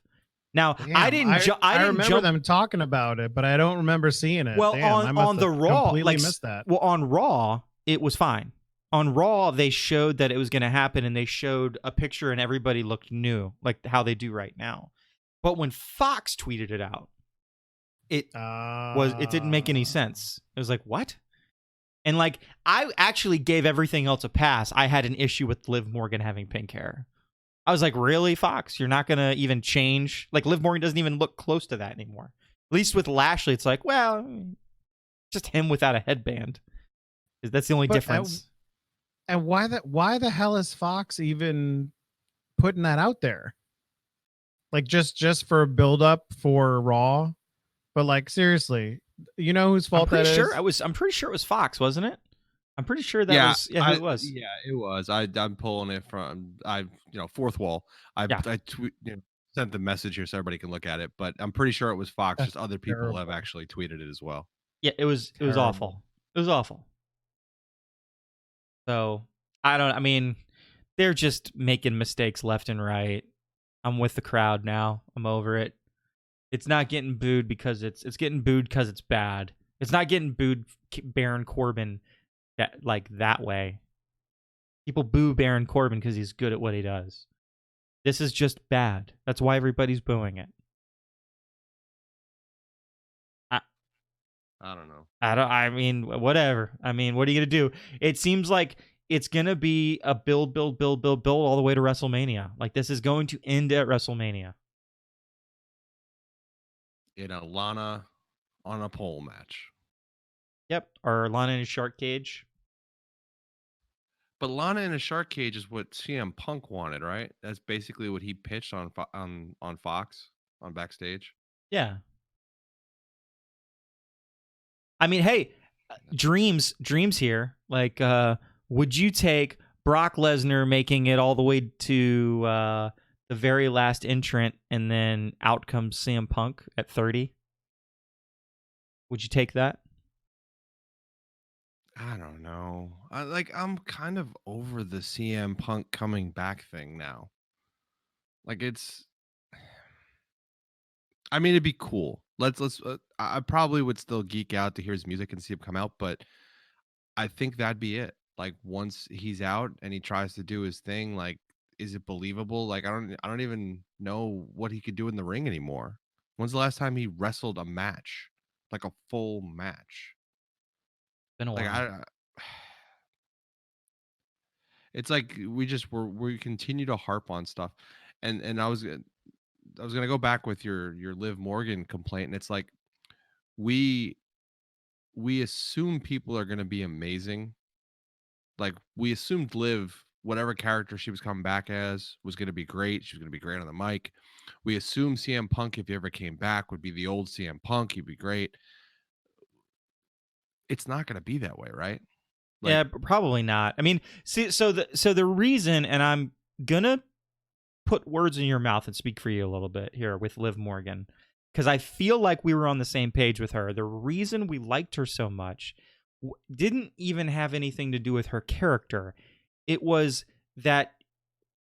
Now, Damn, I didn't remember jump them talking about it, but I don't remember seeing it. Well, Damn, I must on the have Raw, completely like missed that. well, on Raw, it was fine. On Raw, they showed that it was going to happen, and they showed a picture, and everybody looked new, like how they do right now. But when Fox tweeted it out, it didn't make any sense. It was like, what? And like, I actually gave everything else a pass. I had an issue with Liv Morgan having pink hair. I was like, really, Fox? You're not going to even change? Like, Liv Morgan doesn't even look close to that anymore. At least with Lashley, it's like, well, just him without a headband. That's the only difference. And why the hell is Fox even putting that out there? Like just for a build up for Raw? But like seriously, you know whose fault that is? I'm pretty sure it was Fox, wasn't it? I'm pretty sure that was who it was. Yeah, it was. I'm pulling it from fourth wall. I sent the message here so everybody can look at it, but I'm pretty sure it was Fox. That's just other people terrible. have actually tweeted it as well. Yeah, it was awful. It was awful. So I mean, they're just making mistakes left and right. I'm with the crowd now. I'm over it. It's not getting booed because it's getting booed because it's bad. It's not getting booed Baron Corbin that way. People boo Baron Corbin because he's good at what he does. This is just bad. That's why everybody's booing it. I don't know. I mean, whatever. I mean, what are you gonna do? It seems like it's gonna be a build all the way to WrestleMania. Like this is going to end at WrestleMania. In a Lana on a pole match. Yep, or Lana in a shark cage. But Lana in a shark cage is what CM Punk wanted, right? That's basically what he pitched on Fox on Backstage. Yeah. I mean, hey, dreams here. Like, would you take Brock Lesnar making it all the way to the very last entrant, and then out comes CM Punk at 30? Would you take that? I don't know. I'm kind of over the CM Punk coming back thing now. Like I mean, it'd be cool. I probably would still geek out to hear his music and see him come out, but I think that'd be it. Like once he's out and he tries to do his thing, like, is it believable? Like I don't even know what he could do in the ring anymore. When's the last time he wrestled a match, like a full match? Been a while. Like it's like we continue to harp on stuff, and I was gonna go back with your Liv Morgan complaint, and it's like we assume people are gonna be amazing. Like we assumed Liv, whatever character she was coming back as, was gonna be great. She was gonna be great on the mic. We assumed CM Punk, if he ever came back, would be the old CM Punk. He'd be great. It's not gonna be that way, right? Like, yeah, probably not. I mean, see, so the reason, and I'm gonna put words in your mouth and speak for you a little bit here with Liv Morgan, because I feel like we were on the same page with her. The reason we liked her so much didn't even have anything to do with her character. It was that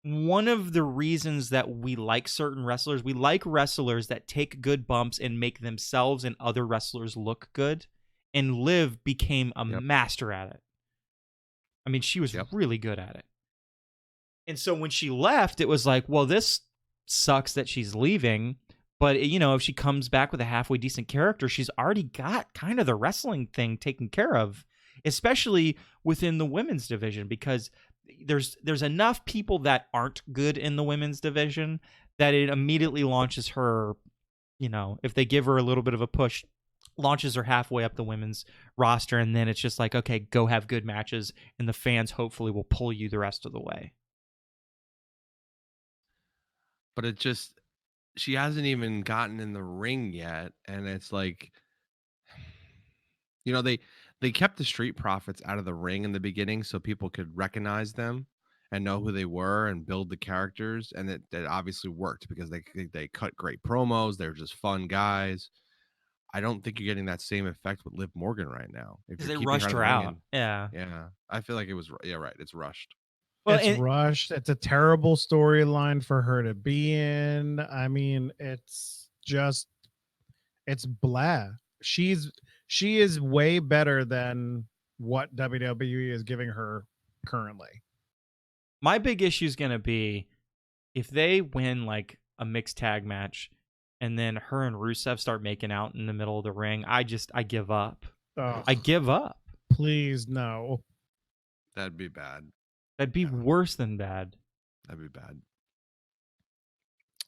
one of the reasons that we like certain wrestlers, we like wrestlers that take good bumps and make themselves and other wrestlers look good. And Liv became a master at it. I mean, she was really good at it. And so when she left, it was like, well, this sucks that she's leaving, But you know, if she comes back with a halfway decent character, she's already got kind of the wrestling thing taken care of, especially within the women's division, because there's enough people that aren't good in the women's division that it immediately launches her, you know, if they give her a little bit of a push, launches her halfway up the women's roster, and then it's just like, okay, go have good matches, and the fans hopefully will pull you the rest of the way. But it just she hasn't even gotten in the ring yet, and it's like, you know, they kept the Street Profits out of the ring in the beginning so people could recognize them and know who they were and build the characters, and it obviously worked because they cut great promos. They're just fun guys. I don't think you're getting that same effect with Liv Morgan right now. If Because you're they keeping her rushed out of her the ring, out. Yeah. yeah, I feel like it was yeah, right. It's rushed. Well, It's and, rushed. It's a terrible storyline for her to be in. I mean, it's blah. She is way better than what WWE is giving her currently. my big issue is going to be if they win like a mixed tag match and then her and Rusev start making out in the middle of the ring, I give up. Ugh, I give up. please no. That'd be bad. That'd be Yeah. worse than bad. That'd be bad.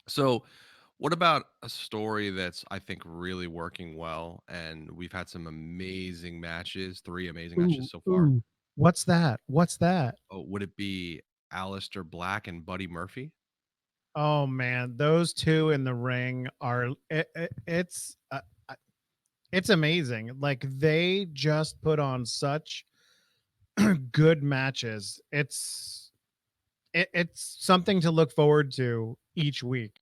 So, what about a story that's I think really working well, and we've had some amazing matches, 3 amazing matches so far. Ooh. What's that? What's that? Oh, would it be Aleister Black and Buddy Murphy? Oh man, those two in the ring are it's amazing. Like they just put on such good matches. It's something to look forward to each week.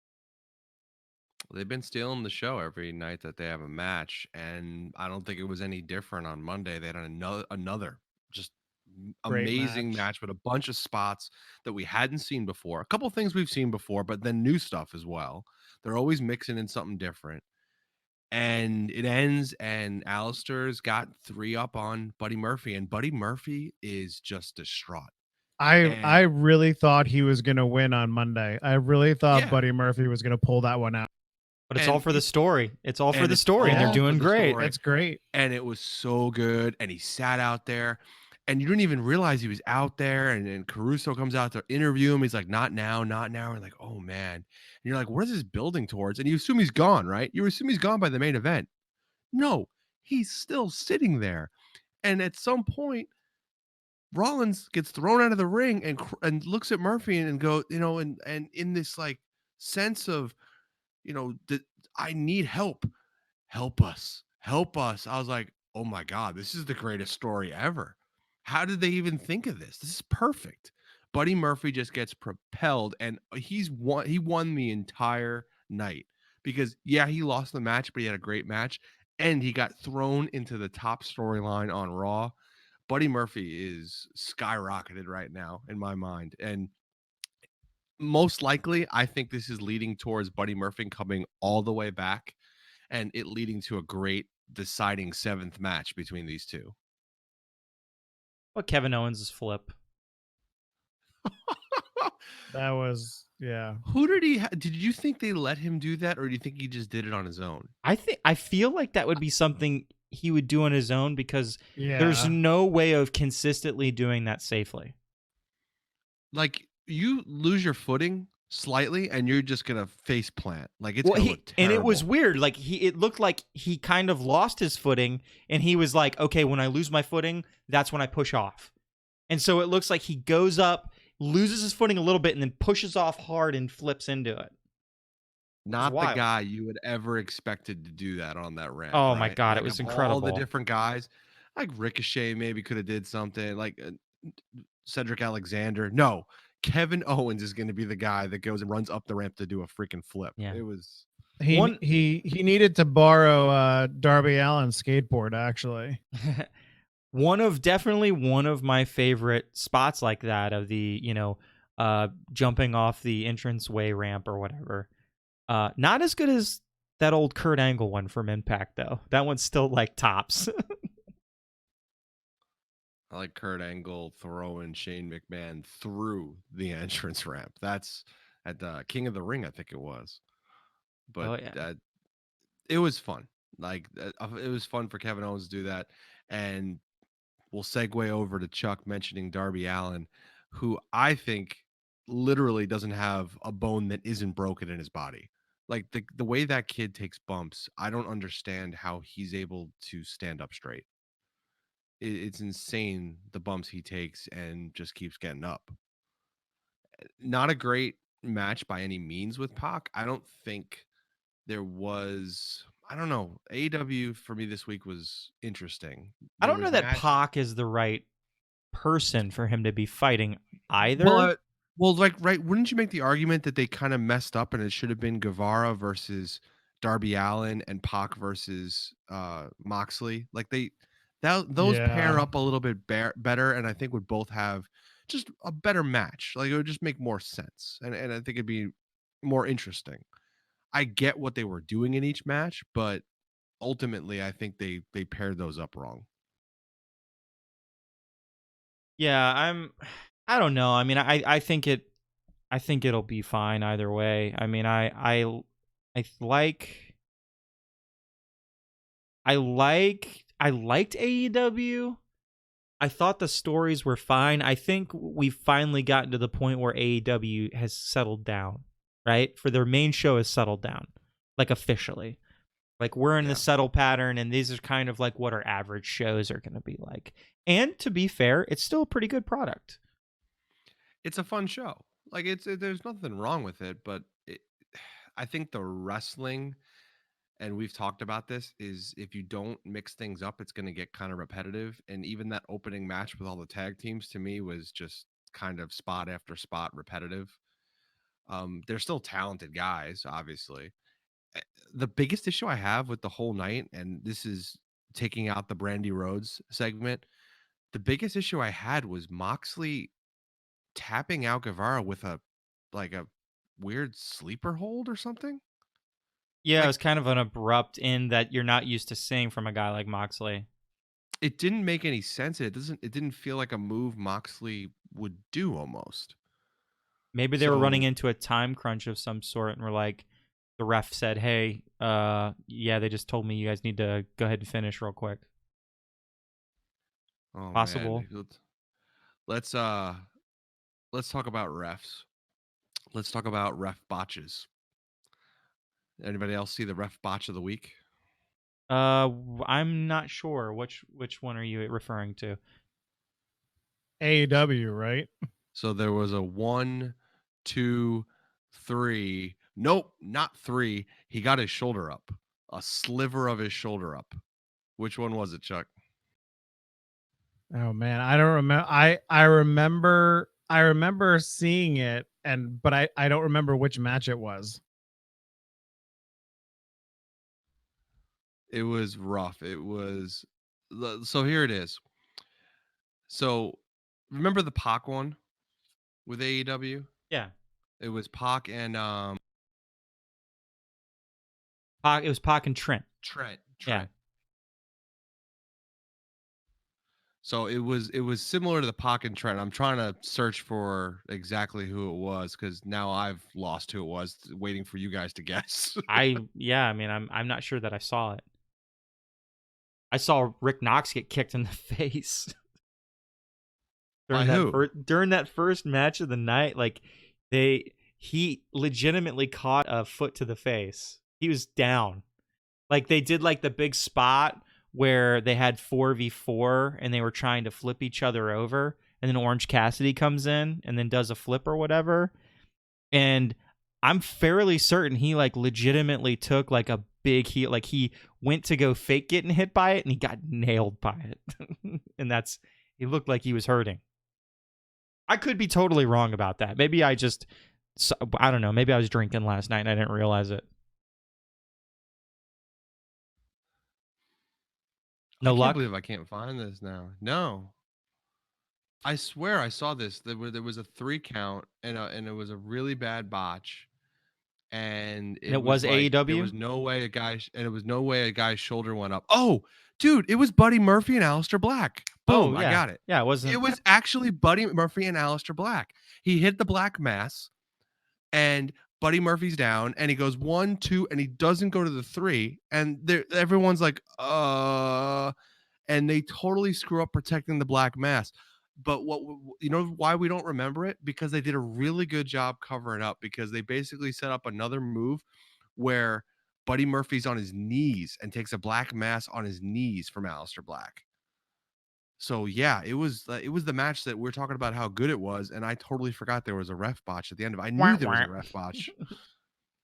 They've been stealing the show every night that they have a match, and I don't think it was any different on Monday. They had another just Great amazing match with a bunch of spots that we hadn't seen before. A couple things we've seen before, but then new stuff as well. They're always mixing in something different. And it ends, and Alistair's got 3 up on Buddy Murphy, and Buddy Murphy is just distraught. And I really thought he was going to win on Monday. I really thought Yeah. Buddy Murphy was going to pull that one out. But it's And all for the story. It's all for and the it's story, and all they're for doing the great. story. That's great. And it was so good. And he sat out there, and you didn't even realize he was out there. And then Caruso comes out to interview him. He's like, "Not now, not now." And like, oh man. And you're like, what is this building towards? And you assume he's gone, right? You assume he's gone by the main event. No, he's still sitting there. And at some point, Rollins gets thrown out of the ring and looks at Murphy and go, you know, and in this like sense of, you know, that I need help. Help us. Help us. I was like, oh my God, this is the greatest story ever. How did they even think of this? This is perfect. Buddy Murphy just gets propelled, and he won the entire night because yeah, he lost the match, but he had a great match, and he got thrown into the top storyline on Raw. Buddy Murphy is skyrocketed right now in my mind. And most likely, I think this is leading towards Buddy Murphy coming all the way back and it leading to a great deciding 7th match between these two. But Kevin Owens' flip. That was yeah. Who did you think they let him do that, or do you think he just did it on his own? I feel like that would be something he would do on his own because Yeah. there's no way of consistently doing that safely. Like you lose your footing slightly and you're just gonna face plant. Like it's Well, gonna look terrible. and it was weird. Like it looked like he kind of lost his footing, and he was like, "Okay, when I lose my footing, that's when I push off." And so it looks like he goes up, loses his footing a little bit, and then pushes off hard and flips into it. not the wild. guy you would ever expected to do that on that ramp. Oh my right? God, it Like, was of all incredible. the different guys, like Ricochet maybe could have did something. Like Cedric Alexander, no. Kevin Owens is going to be the guy that goes and runs up the ramp to do a freaking flip. Yeah. It was He needed to borrow Darby Allin's skateboard actually. Definitely one of my favorite spots like that of the, jumping off the entranceway ramp or whatever. Not as good as that old Kurt Angle one from Impact though. That one's still like tops. I like Kurt Angle throwing Shane McMahon through the entrance ramp. That's at the King of the Ring, I think it was. but Oh yeah. it was fun. Like it was fun for Kevin Owens to do that, and we'll segue over to Chuck mentioning Darby Allin, who I think literally doesn't have a bone that isn't broken in his body. Like the way that kid takes bumps, I don't understand how he's able to stand up straight. It's insane the bumps he takes and just keeps getting up. Not a great match by any means with Pac. I don't think there was. I don't know. AEW for me this week was interesting. I There don't know was that match. Pac is the right person for him to be fighting either. Well, like, right? Wouldn't you make the argument that they kind of messed up and it should have been Guevara versus Darby Allin and Pac versus Moxley? Like those pair Yeah. up a little bit better, and I think would both have just a better match. Like it would just make more sense, and I think it'd be more interesting. I get what they were doing in each match, but ultimately, I think they paired those up wrong. Yeah, I don't know. I mean, I think it'll be fine either way. I mean, I liked AEW. I thought the stories were fine. I think we've finally gotten to the point where AEW has settled down, right? For their main show has settled down, like officially. Like we're in Yeah. the settle pattern, and these are kind of like what our average shows are going to be like. And to be fair, it's still a pretty good product. It's a fun show. Like there's nothing wrong with it, but I think the wrestling, and we've talked about this, is if you don't mix things up, it's going to get kind of repetitive. And even that opening match with all the tag teams to me was just kind of spot after spot repetitive. They're still talented guys, obviously. The biggest issue I have with the whole night, and this is taking out the Brandy Rhodes segment, the biggest issue I had was Moxley tapping out Guevara with a weird sleeper hold or something. Yeah, it was Like kind of an abrupt end that you're not used to seeing from a guy like Moxley. it didn't make any sense. It didn't feel like a move Moxley would do almost. Maybe they were running So, into a time crunch of some sort and were like, the ref said, hey, yeah, they just told me you guys need to go ahead and finish real quick. oh Possible. man, let's talk about refs. Let's talk about ref botches. Anybody else see the ref botch of the week? I'm not sure which one are you referring to. AEW, right? So there was a 1, 2, 3. Nope, not 3. He got his shoulder up. A sliver of his shoulder up. Which one was it, Chuck? Oh man, I don't remember. I remember seeing it, but I don't remember which match it was. It was rough. So here it is. So remember the Pac one with AEW? Yeah. It was Pac and It was Pac and Trent. Trent. Yeah. So it was similar to the Pac and Trent. I'm trying to search for exactly who it was because now I've lost who it was, waiting for you guys to guess. I mean, I'm not sure that I saw it. I saw Rick Knox get kicked in the face By who? During that first match of the night. Like he legitimately caught a foot to the face. He was down. Like they did like the big spot where they had 4v4 and they were trying to flip each other over, and then Orange Cassidy comes in and then does a flip or whatever. And I'm fairly certain he like legitimately took like a big heel. Like he went to go fake getting hit by it and he got nailed by it. And he looked like he was hurting. I could be totally wrong about that. Maybe I don't know. Maybe I was drinking last night and I didn't realize it. No I luck? can't believe I can't find this now. No. I swear I saw this. There was a 3 count and it was a really bad botch. And it was like, AEW? There was no way a guy's shoulder went up. Oh, dude, it was Buddy Murphy and Aleister Black. Boom, yeah. I got it. Yeah, it wasn't. It was actually Buddy Murphy and Aleister Black. He hit the Black Mass, and Buddy Murphy's down, and he goes 1, 2, and he doesn't go to the 3, and everyone's like, and they totally screw up protecting the black mass. But you know why we don't remember it? Because they did a really good job covering up, because they basically set up another move where Buddy Murphy's on his knees and takes a black mass on his knees from Aleister Black. So yeah, it was the match that we're talking about how good it was, and I totally forgot there was a ref botch at the end of it. I knew there was a ref botch,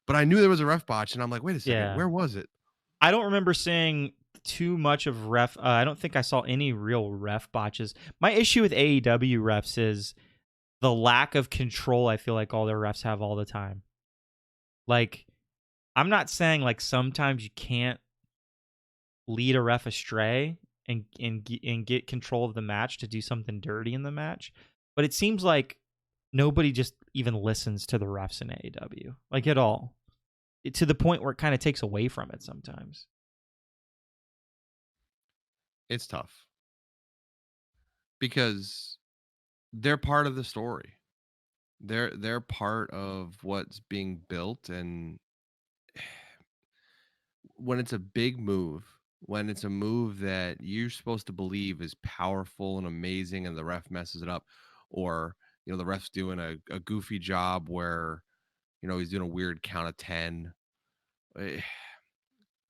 but I knew there was a ref botch, and I'm like, wait a second, Yeah. where was it? I don't remember seeing too much of ref. I don't think I saw any real ref botches. My issue with AEW refs is the lack of control I feel like all their refs have all the time. Like, I'm not saying like sometimes you can't lead a ref astray and get control of the match to do something dirty in the match, but it seems like nobody just even listens to the refs in AEW, like at all. To the point where it kind of takes away from it sometimes. It's tough because they're part of the story. They're part of what's being built, and when it's a big move, when it's a move that you're supposed to believe is powerful and amazing, and the ref messes it up, or the ref's doing a goofy job where he's doing a weird count of 10.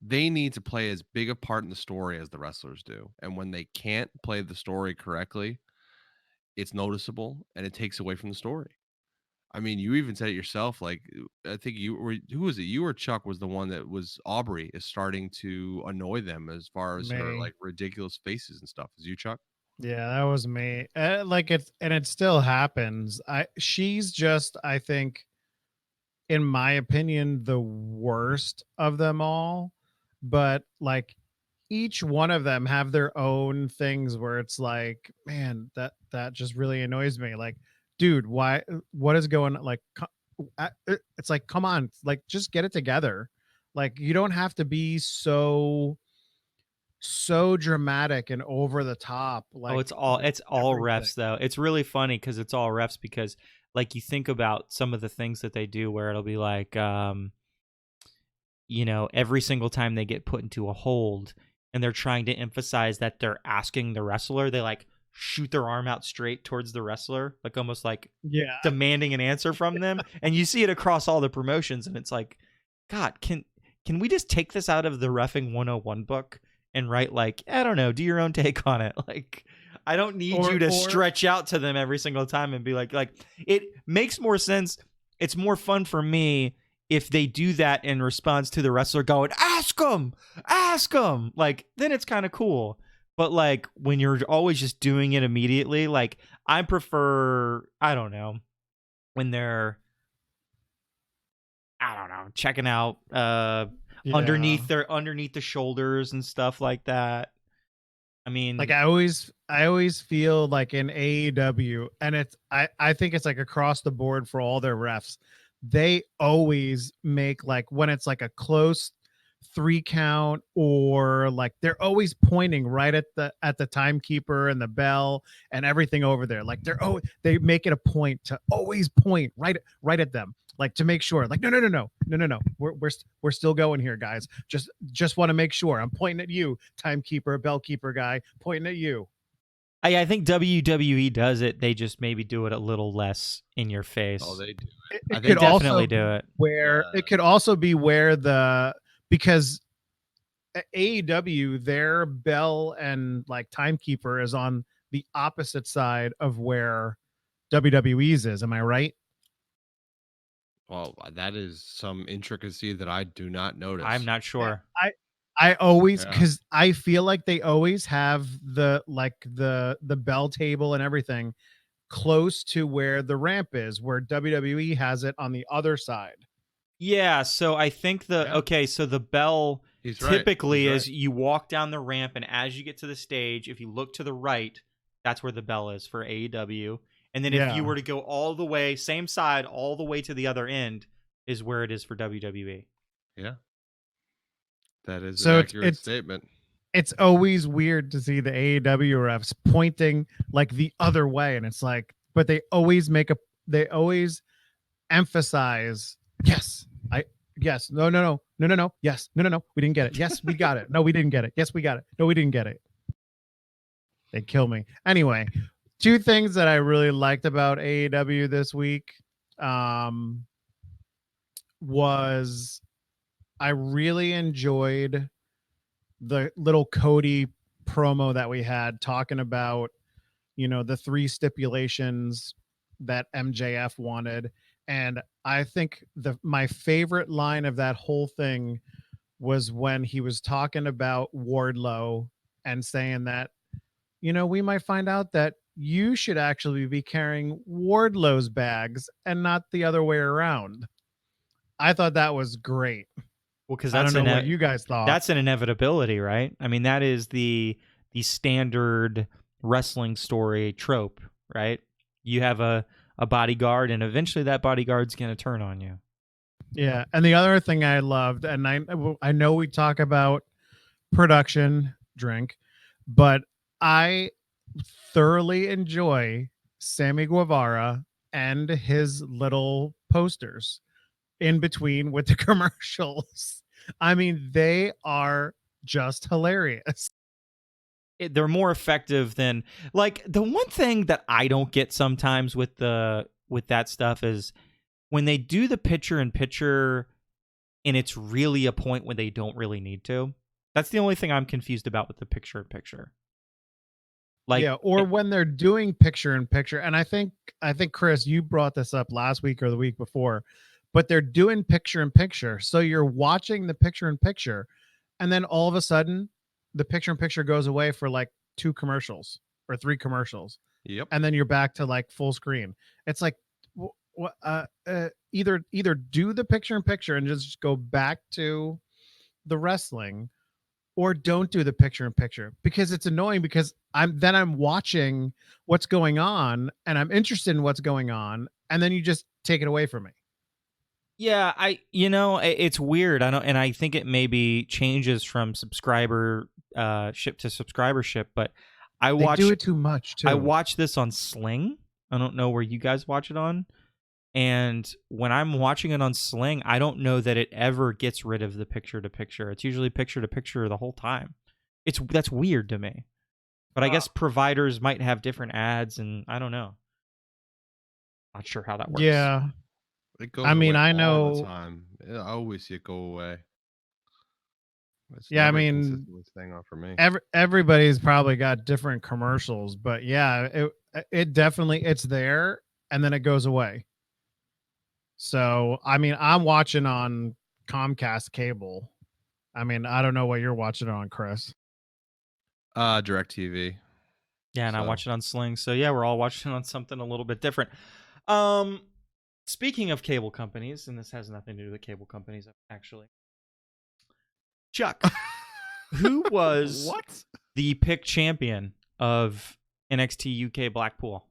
They need to play as big a part in the story as the wrestlers do. And when they can't play the story correctly, it's noticeable and it takes away from the story. I mean, you even said it yourself. Like, I think who was it? You or Chuck was the one that was Aubrey is starting to annoy them as far as her Me. like ridiculous faces and stuff. Is you, Chuck? Yeah, that was me. It still happens. She's just, I think, in my opinion, the worst of them all. But like each one of them have their own things where it's like, man, that just really annoys me. Like, dude, why? What is going? Like, it's like, come on, like, just get it together. Like, you don't have to be so dramatic and over the top. Like, It's all everything. refs though. It's really funny because it's all refs because like you think about some of the things that they do where it'll be like every single time they get put into a hold and they're trying to emphasize that they're asking the wrestler, they like shoot their arm out straight towards the wrestler, like almost like demanding an answer from them. And you see it across all the promotions, and it's like, God, can we just take this out of the reffing 101 book and write like, I don't know, do your own take on it? Like, I don't need you to stretch out to them every single time and be like it makes more sense. It's more fun for me if they do that in response to the wrestler going, ask them. Like, then it's kind of cool. But like when you're always just doing it immediately, like I prefer, I don't know, when they're, I don't know, checking out underneath the shoulders and stuff like that. I mean, like I always feel like in AEW, and I think it's like across the board for all their refs, they always make like when it's like a close 3 count, or like they're always pointing right at the timekeeper and the bell and everything over there. Like they make it a point to always point right at them, like to make sure, like no, we're still going here, guys. Just want to make sure. I'm pointing at you, timekeeper, bellkeeper guy, pointing at you. I think WWE does it. They just maybe do it a little less in your face. Oh, they do it. They definitely do it. Where it could also be where because AEW, their bell and like timekeeper is on the opposite side of where WWE's is. Am I right? Well, that is some intricacy that I do not notice. I'm not sure. Yeah, I always, because I feel like they always have the bell table and everything close to where the ramp is, where WWE has it on the other side. Yeah, so I think so the bell typically is you walk down the ramp, and as you get to the stage, if you look to the right, that's where the bell is for AEW. And then if you were to go all the way, same side, all the way to the other end, is where it is for WWE. Yeah. That is an accurate statement. It's always weird to see the AEW refs pointing like the other way. And it's like, but they always emphasize Yes. Yes. No, no, no. No, no, no. Yes. No, no, no. We didn't get it. Yes, we got it. No, we didn't get it. Yes, we got it. No, we didn't get it. They kill me. Anyway, two things that I really liked about AEW this week was I really enjoyed the little Cody promo that we had talking about, the three stipulations that MJF wanted. And I think my favorite line of that whole thing was when he was talking about Wardlow and saying that, we might find out that you should actually be carrying Wardlow's bags and not the other way around. I thought that was great. Well, because I don't know what you guys thought. That's an inevitability, right? I mean, that is the standard wrestling story trope, right? You have a bodyguard, and eventually that bodyguard's going to turn on you. Yeah, and the other thing I loved, and I know we talk about production, drink, but I thoroughly enjoy Sammy Guevara and his little posters in between with the commercials. I mean, they are just hilarious. They're more effective than, like, the one thing that I don't get sometimes with that stuff is when they do the picture in picture and it's really a point when they don't really need to. That's the only thing I'm confused about with the picture in picture. Like, yeah, or when they're doing picture in picture, and I think Chris, you brought this up last week or the week before, but they're doing picture in picture, so you're watching the picture in picture, and then all of a sudden, the picture in picture goes away for like 2 commercials or 3 commercials, Yep. and then you're back to like full screen. It's like, either do the picture in picture and just go back to the wrestling, or don't do the picture in picture, because it's annoying, because I'm watching what's going on and I'm interested in what's going on, and then you just take it away from me. yeah, it's weird. I think it maybe changes from subscriber ship to subscribership, but They do it too much too. I watch this on Sling. I don't know where you guys watch it on. And when I'm watching it on Sling, I don't know that it ever gets rid of the picture to picture. It's usually picture to picture the whole time. That's weird to me. But I guess providers might have different ads, and I don't know. Not sure how that works. Yeah. It goes I mean, away I all know. the time. I always see it go away. It's Yeah, I never a mean, consistently staying on for me. everybody's probably got different commercials, but yeah, it definitely, it's there and then it goes away. So, I mean, I'm watching on Comcast cable. I mean, I don't know what you're watching on, Chris. DirecTV. Yeah, and I So- watch it on Sling. So yeah, we're all watching on something a little bit different. Speaking of cable companies, and this has nothing to do with cable companies, actually. Chuck, who was What? the pick champion of NXT UK Blackpool?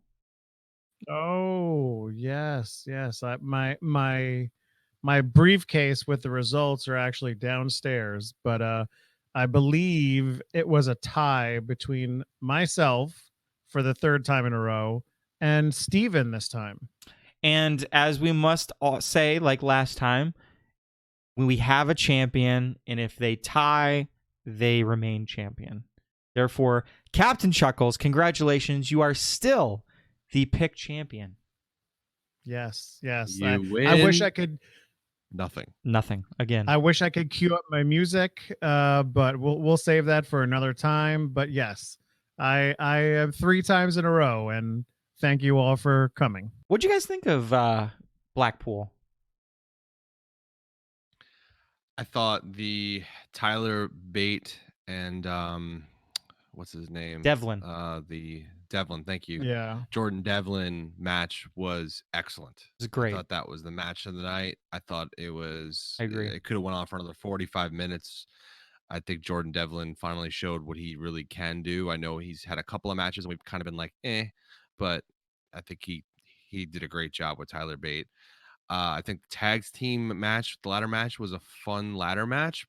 Oh, yes. My briefcase with the results are actually downstairs, but I believe it was a tie between myself for the 3rd time in a row and Steven this time. And as we must all say, like last time, when we have a champion, and if they tie, they remain champion. Therefore, Captain Chuckles, congratulations, you are still the pick champion. Yes. You win. I wish I could. Nothing. Again. I wish I could cue up my music, but we'll save that for another time. But yes, I am 3 times in a row, and thank you all for coming. What'd you guys think of Blackpool? I thought the Tyler Bate and what's his name? Devlin. The Devlin, thank you. Yeah. Jordan Devlin match was excellent. It was great. I thought that was the match of the night. I thought it was. I agree. It could have went on for another 45 minutes. I think Jordan Devlin finally showed what he really can do. I know he's had a couple of matches and we've kind of been like, but I think he did a great job with Tyler Bate. I think the tag team match, the ladder match, was a fun ladder match,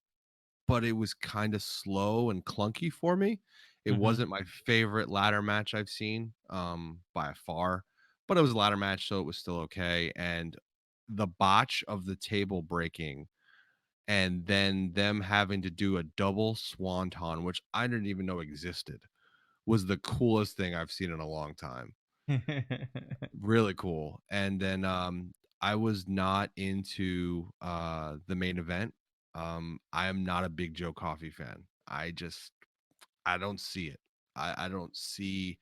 but it was kind of slow and clunky for me. It wasn't my favorite ladder match I've seen by far, but it was a ladder match, so it was still okay. And the botch of the table breaking and then them having to do a double swanton, which I didn't even know existed, was the coolest thing I've seen in a long time. Really cool. And then I was not into the main event. I am not a big Joe Coffey fan. I don't see it. I don't see,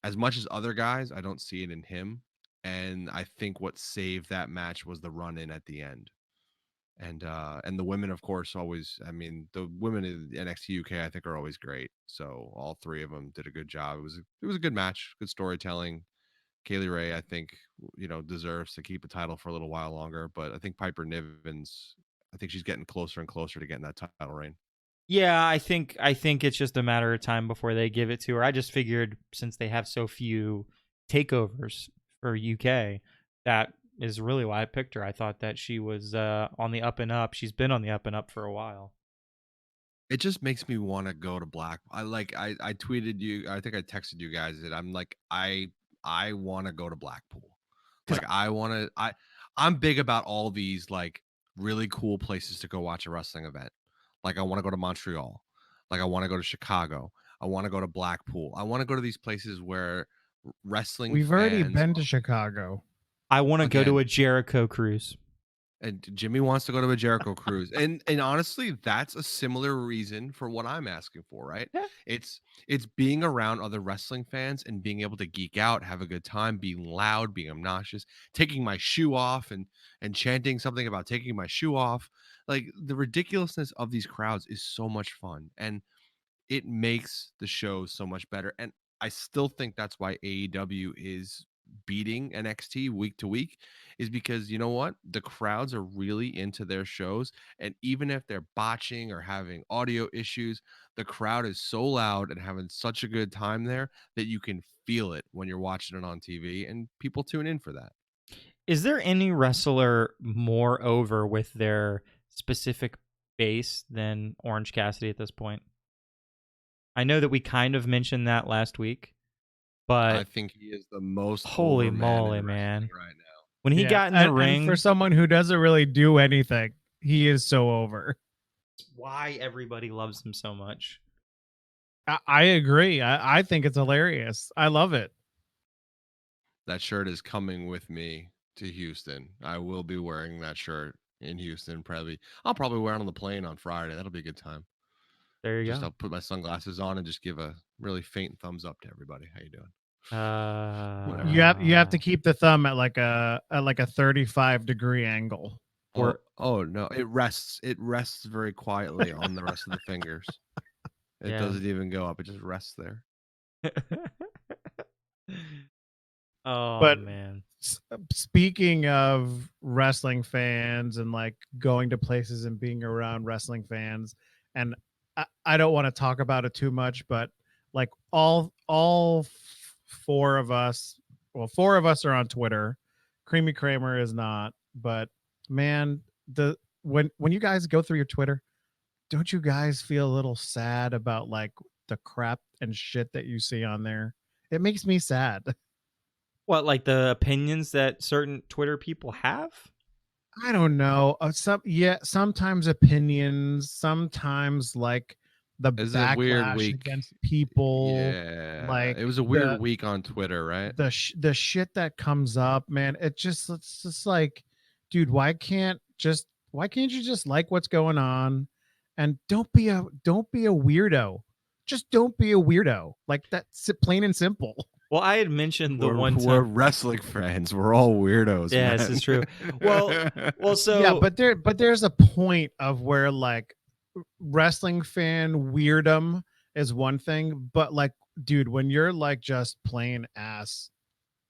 as much as other guys, I don't see it in him. And I think what saved that match was the run in at the end. And the women, of course, always, I mean, the women in NXT UK, I think, are always great. So all three of them did a good job. It was a good match, good storytelling. Kaylee Ray, I think, deserves to keep the title for a little while longer, but I think Piper Niven's, I think she's getting closer and closer to getting that title reign. Yeah, I think it's just a matter of time before they give it to her. I just figured since they have so few takeovers for UK, that is really why I picked her. I thought that she was on the up and up. She's been on the up and up for a while. It just makes me want to go to Black. I tweeted you, I think I texted you guys that I'm like, I want to go to Blackpool. Like I'm big about all these like really cool places to go watch a wrestling event. Like I want to go to Montreal. Like I want to go to Chicago. I want to go to Blackpool. I want to go to these places where wrestling We've already fans been to Chicago. I want to go to Again. a Jericho cruise. And Jimmy wants to go to a Jericho cruise. And honestly, that's a similar reason for what I'm asking for, right? Yeah. It's being around other wrestling fans and being able to geek out, have a good time, being loud, being obnoxious, taking my shoe off and chanting something about taking my shoe off. Like the ridiculousness of these crowds is so much fun and it makes the show so much better. And I still think that's why AEW is beating NXT week to week, is because you know what? The crowds are really into their shows. And even if they're botching or having audio issues, the crowd is so loud and having such a good time there that you can feel it when you're watching it on TV, and people tune in for that. Is there any wrestler more over with their specific base than Orange Cassidy at this point? I know that we kind of mentioned that last week, but I think he is the most holy over moly, in man. wrestling right now. When he got in the ring, and for someone who doesn't really do anything, he is so over. why everybody loves him so much. I agree. I think it's hilarious. I love it. That shirt is coming with me to Houston. I will be wearing that shirt in Houston. I'll probably wear it on the plane on Friday. That'll be a good time. There you I'll go. put my sunglasses on and just give a really faint thumbs up to everybody. How you doing? You have to keep the thumb at like a 35-degree angle. Oh no, it rests very quietly on the rest of the fingers. It doesn't even go up. It just rests there. But man, speaking of wrestling fans and like going to places and being around wrestling fans, and I don't want to talk about it too much, but like all four of us are on Twitter. Creamy Kramer is not, but man, when you guys go through your Twitter, don't you guys feel a little sad about like the crap and shit that you see on there? It makes me sad. what, like the opinions that certain Twitter people have? I don't know. Sometimes opinions, sometimes like the a weird backlash week against people. Yeah, like it was a weird week on Twitter, right? The shit that it's just like, dude, why can't you just like what's going on, and don't be a weirdo. Just don't be a weirdo. Like that's plain and simple. Well, I had mentioned one time. We're wrestling fans. We're all weirdos. Yeah, man. this is true. Well, so yeah, but there's a point of where like wrestling fan weirdom is one thing, but like, dude, when you're like just plain ass,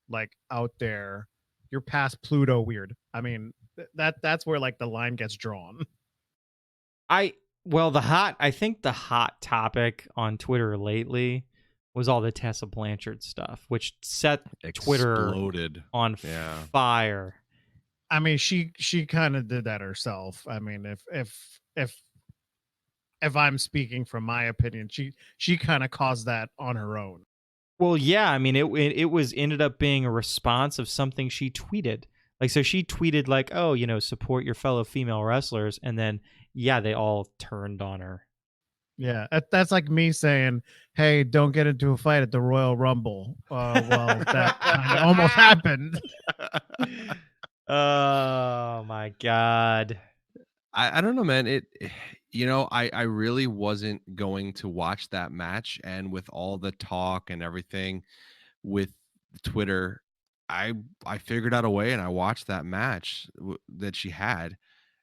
like out there, you're past Pluto weird. I mean, that's where like the line gets drawn. I think the hot topic on Twitter lately was all the Tessa Blanchard stuff, which set Twitter on fire. I mean, she kind of did that herself. I mean, if I'm speaking from my opinion, she kind of caused that on her own. Well, yeah, I mean, it was ended up being a response of something she tweeted. Like, so she tweeted like, "Oh, support your fellow female wrestlers," and then yeah, they all turned on her. Yeah, that's like me saying, "Hey, don't get into a fight at the Royal Rumble." Well, that kind of almost happened. Oh my god. I don't know, man. I really wasn't going to watch that match, and with all the talk and everything with Twitter, I I figured out a way, and I watched that match that she had,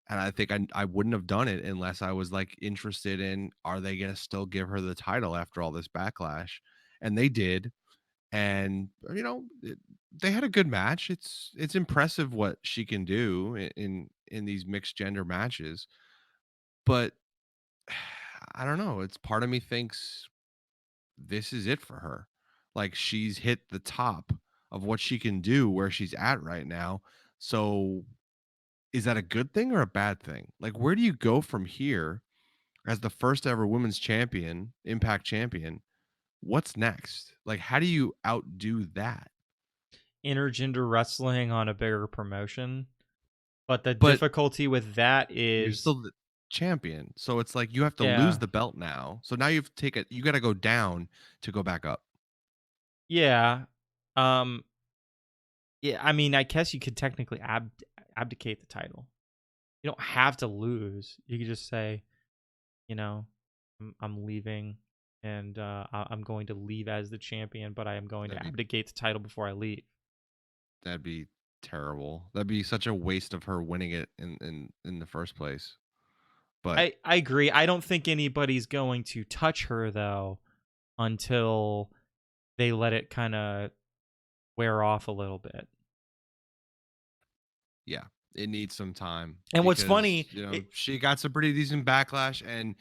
and I think I wouldn't have done it unless I was like interested in, are they gonna still give her the title after all this backlash? And they did, and they had a good match. It's impressive what she can do in these mixed gender matches, but I don't know. It's part of me thinks this is it for her. Like she's hit the top of what she can do where she's at right now. So is that a good thing or a bad thing? Like where do you go from here as the first ever women's champion, Impact champion? What's next? Like how do you outdo that? Intergender wrestling on a bigger promotion. But the But difficulty with that you're is, still the champion. So it's like you have to lose yeah, the belt now. So now you got to go down to go back up. yeah, um, yeah. I mean, I guess you could technically abdicate the title. You don't have to lose. You could just say, you know, I'm leaving, and I'm going to leave as the champion, but I am going to That'd be abdicate the title before I leave. that'd be terrible. That'd be such a waste of her winning it in the first place. But I agree. I don't think anybody's going to touch her though until they let it kind of wear off a little bit. yeah, it needs some time And what's because funny, it she got some pretty decent backlash, and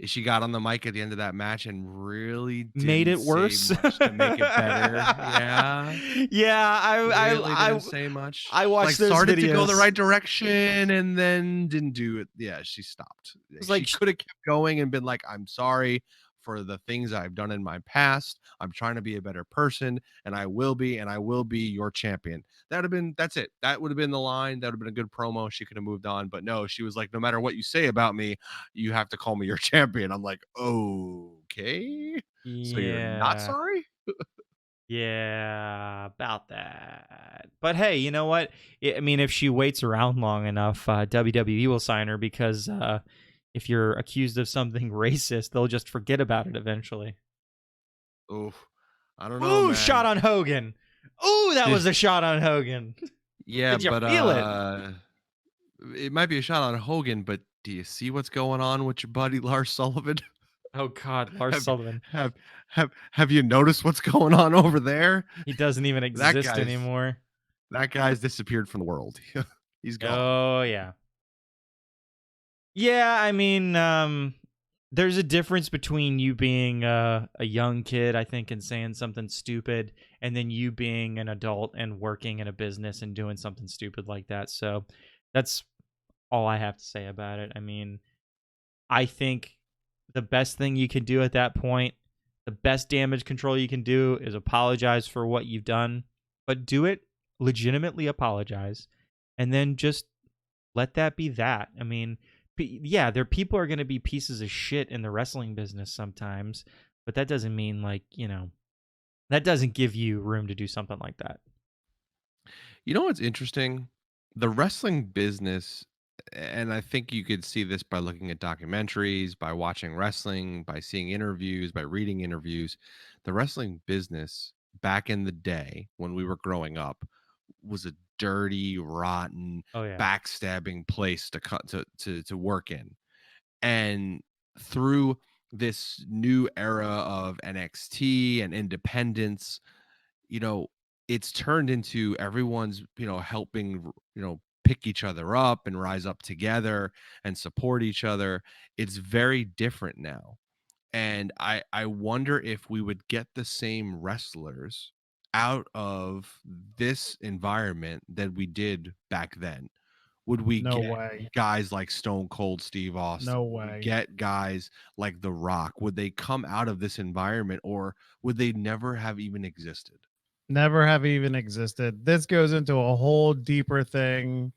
she got on the mic at the end of that match and really made didn't it say worse. much to make it better. Yeah, Yeah, really I didn't say much. I Like watched those started to go the videos. right direction and then didn't do it. Yeah, she stopped. It's She like could have kept going and been like, "I'm sorry for the things I've done in my past. I'm trying to be a better person, and I will be, and I will be your champion." That's it. That would have been the line. That would have been a good promo. She could have moved on, but no, she was like, "No matter what you say about me, you have to call me your champion." I'm like, okay, so you're not yeah. sorry? Yeah, about that. But hey, you know what? I mean, if she waits around long enough, WWE will sign her because if you're accused of something racist, they'll just forget about it eventually. Oh, I don't know, Ooh, shot man. on Hogan. Ooh, that was a shot on Hogan. Yeah, Did you but feel it? it might be a shot on Hogan, but do you see what's going on with your buddy Lars Sullivan? Oh God, Lars have Sullivan. have have you noticed what's going on over there? He doesn't even That exist guy's anymore. that guy's disappeared from the world. He's gone. Oh yeah. Yeah, I mean, there's a difference between you being a young kid, I think, and saying something stupid, and then you being an adult and working in a business and doing something stupid like that. So that's all I have to say about it. I mean, I think the best thing you can do at that point, the best damage control you can do is apologize for what you've done, but do it legitimately apologize, and then just let that be that. I mean, yeah, people are going to be pieces of shit in the wrestling business sometimes, but that doesn't mean like, that doesn't give you room to do something like that. You know what's interesting? The wrestling business, and I think you could see this by looking at documentaries, by watching wrestling, by seeing interviews, by reading interviews. The wrestling business back in the day when we were growing up was a dirty, rotten, Oh yeah. backstabbing place to to work in. And through this new era of NXT and independence, you know, it's turned into everyone's, helping, pick each other up and rise up together and support each other. It's very different now. And I wonder if we would get the same wrestlers out of this environment that we did back then. Would we No get way. guys like Stone Cold Steve Austin? No Would we way. get guys like The Rock? Would they come out of this environment, or would they never have even existed? Never have even existed. This goes into a whole deeper thing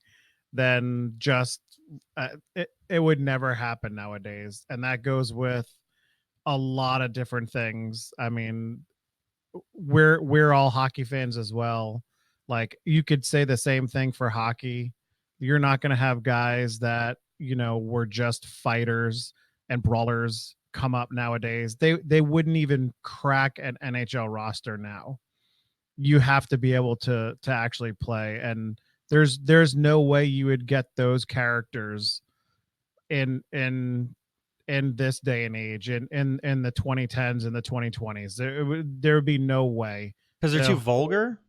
than just it would never happen nowadays, and that goes with a lot of different things. I mean, we're all hockey fans as well. Like you could say the same thing for hockey. You're not going to have guys that, were just fighters and brawlers come up nowadays. They wouldn't even crack an NHL roster now. You have to be able to actually play, and there's no way you would get those characters in this day and age, in the 2010s and the 2020s. There would be no way. Because they're So, too vulgar.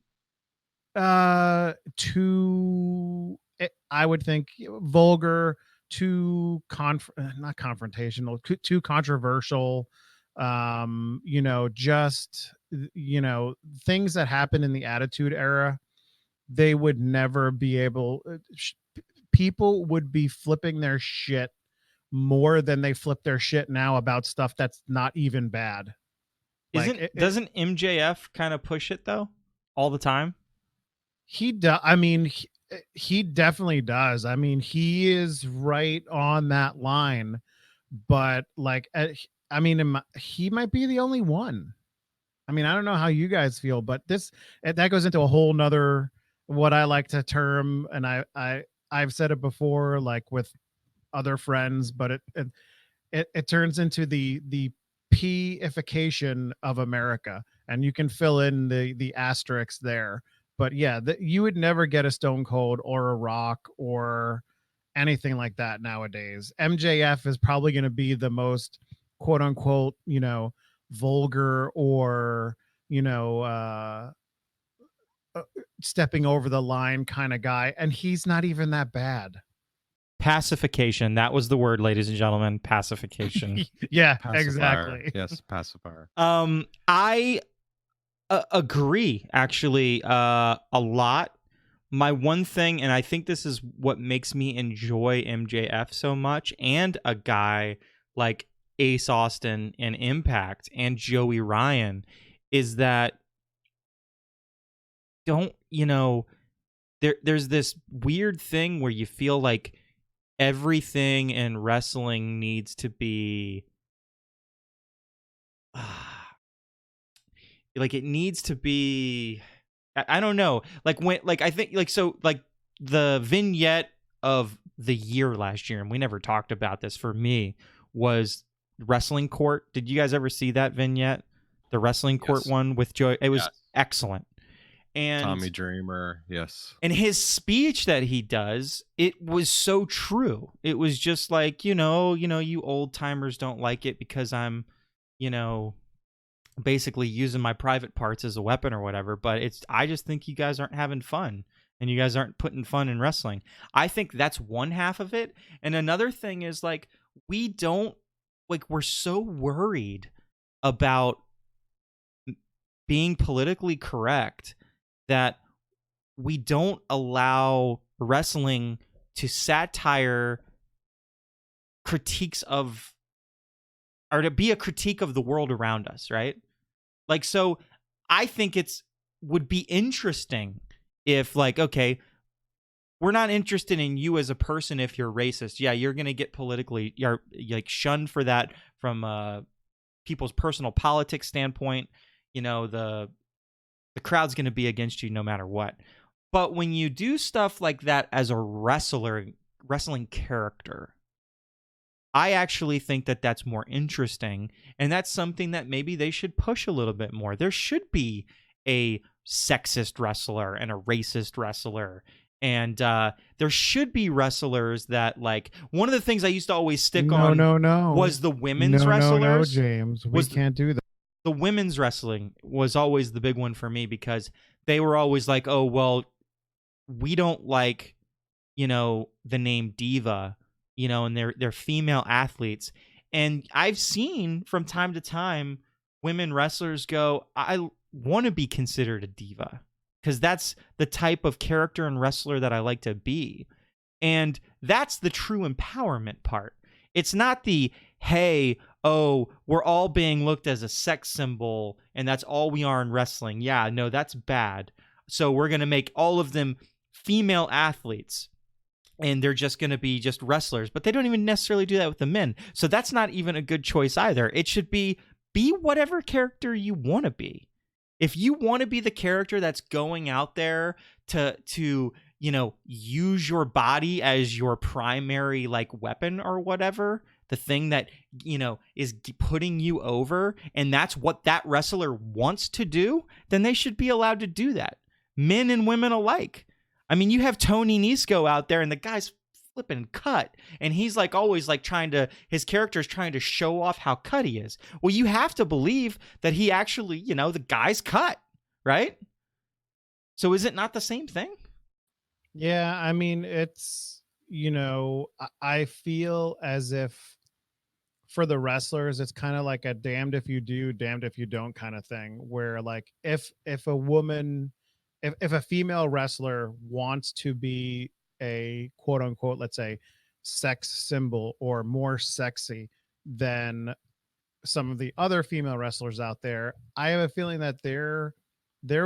I would think vulgar, not confrontational, too controversial. Just things that happened in the Attitude Era, they would never be able. People would be flipping their shit more than they flip their shit now about stuff that's not even bad. Doesn't MJF kind of push it though all the time? He does. I mean, he definitely does. I mean, he is right on that line, but he might be the only one. I mean, I don't know how you guys feel, but that goes into a whole nother, what I like to term, and I've said it before, like with other friends, but it turns into the P-ification of America, and you can fill in the asterisks there. But yeah, you would never get a Stone Cold or a Rock or anything like that nowadays. MJF is probably going to be the most quote unquote, vulgar or, stepping over the line kind of guy. And he's not even that bad. Pacification. That was the word, ladies and gentlemen. Pacification. Yeah, Pacifier. exactly. Yes, pacifier. I agree, actually, a lot. My one thing, and I think this is what makes me enjoy MJF so much, and a guy like Ace Austin and Impact and Joey Ryan, is that there's this weird thing where you feel like everything in wrestling needs to be like it needs to be, I don't know, like when, like I think, like, so like the vignette of the year last year, and we never talked about this, for me was Wrestling Court. Did you guys ever see that vignette, the Wrestling Court one with Joey? It was excellent. And Tommy Dreamer, yes. And his speech that he does, it was so true. It was just like, you old timers don't like it because I'm, basically using my private parts as a weapon or whatever. But I just think you guys aren't having fun, and you guys aren't putting fun in wrestling. I think that's one half of it. And another thing is, like, we're so worried about being politically correct that we don't allow wrestling to satire critiques of, or to be a critique of the world around us, right? Like, so I think would be interesting if, like, okay, we're not interested in you as a person if you're racist. Yeah, you're going to get politically, you're like shunned for that from people's personal politics standpoint. The crowd's going to be against you no matter what. But when you do stuff like that as a wrestling character, I actually think that that's more interesting, and that's something that maybe they should push a little bit more. There should be a sexist wrestler and a racist wrestler, and there should be wrestlers that, like, one of the things I used to always stick on was the women's wrestlers. No, James, we can't do that. The women's wrestling was always the big one for me, because they were always like, oh, well, we don't like, the name diva, and they're female athletes. And I've seen from time to time women wrestlers go, I want to be considered a diva, because that's the type of character and wrestler that I like to be. And that's the true empowerment part. It's not the, hey, oh, we're all being looked as a sex symbol and that's all we are in wrestling. Yeah, no, that's bad. So we're going to make all of them female athletes and they're just going to be just wrestlers, but they don't even necessarily do that with the men. So that's not even a good choice either. It should be whatever character you want to be. If you want to be the character that's going out there to use your body as your primary like weapon or whatever, the thing that is putting you over, and that's what that wrestler wants to do, then they should be allowed to do that, men and women alike. I mean, you have Tony Nese out there and the guy's flipping cut, and he's like always like his character is trying to show off how cut he is. Well, you have to believe that he actually, the guy's cut, right? So is it not the same thing? Yeah, I mean, it's, I feel as if for the wrestlers, it's kind of like a damned if you do, damned if you don't kind of thing, where like if a woman, if a female wrestler wants to be a quote unquote, let's say, sex symbol or more sexy than some of the other female wrestlers out there, I have a feeling that they're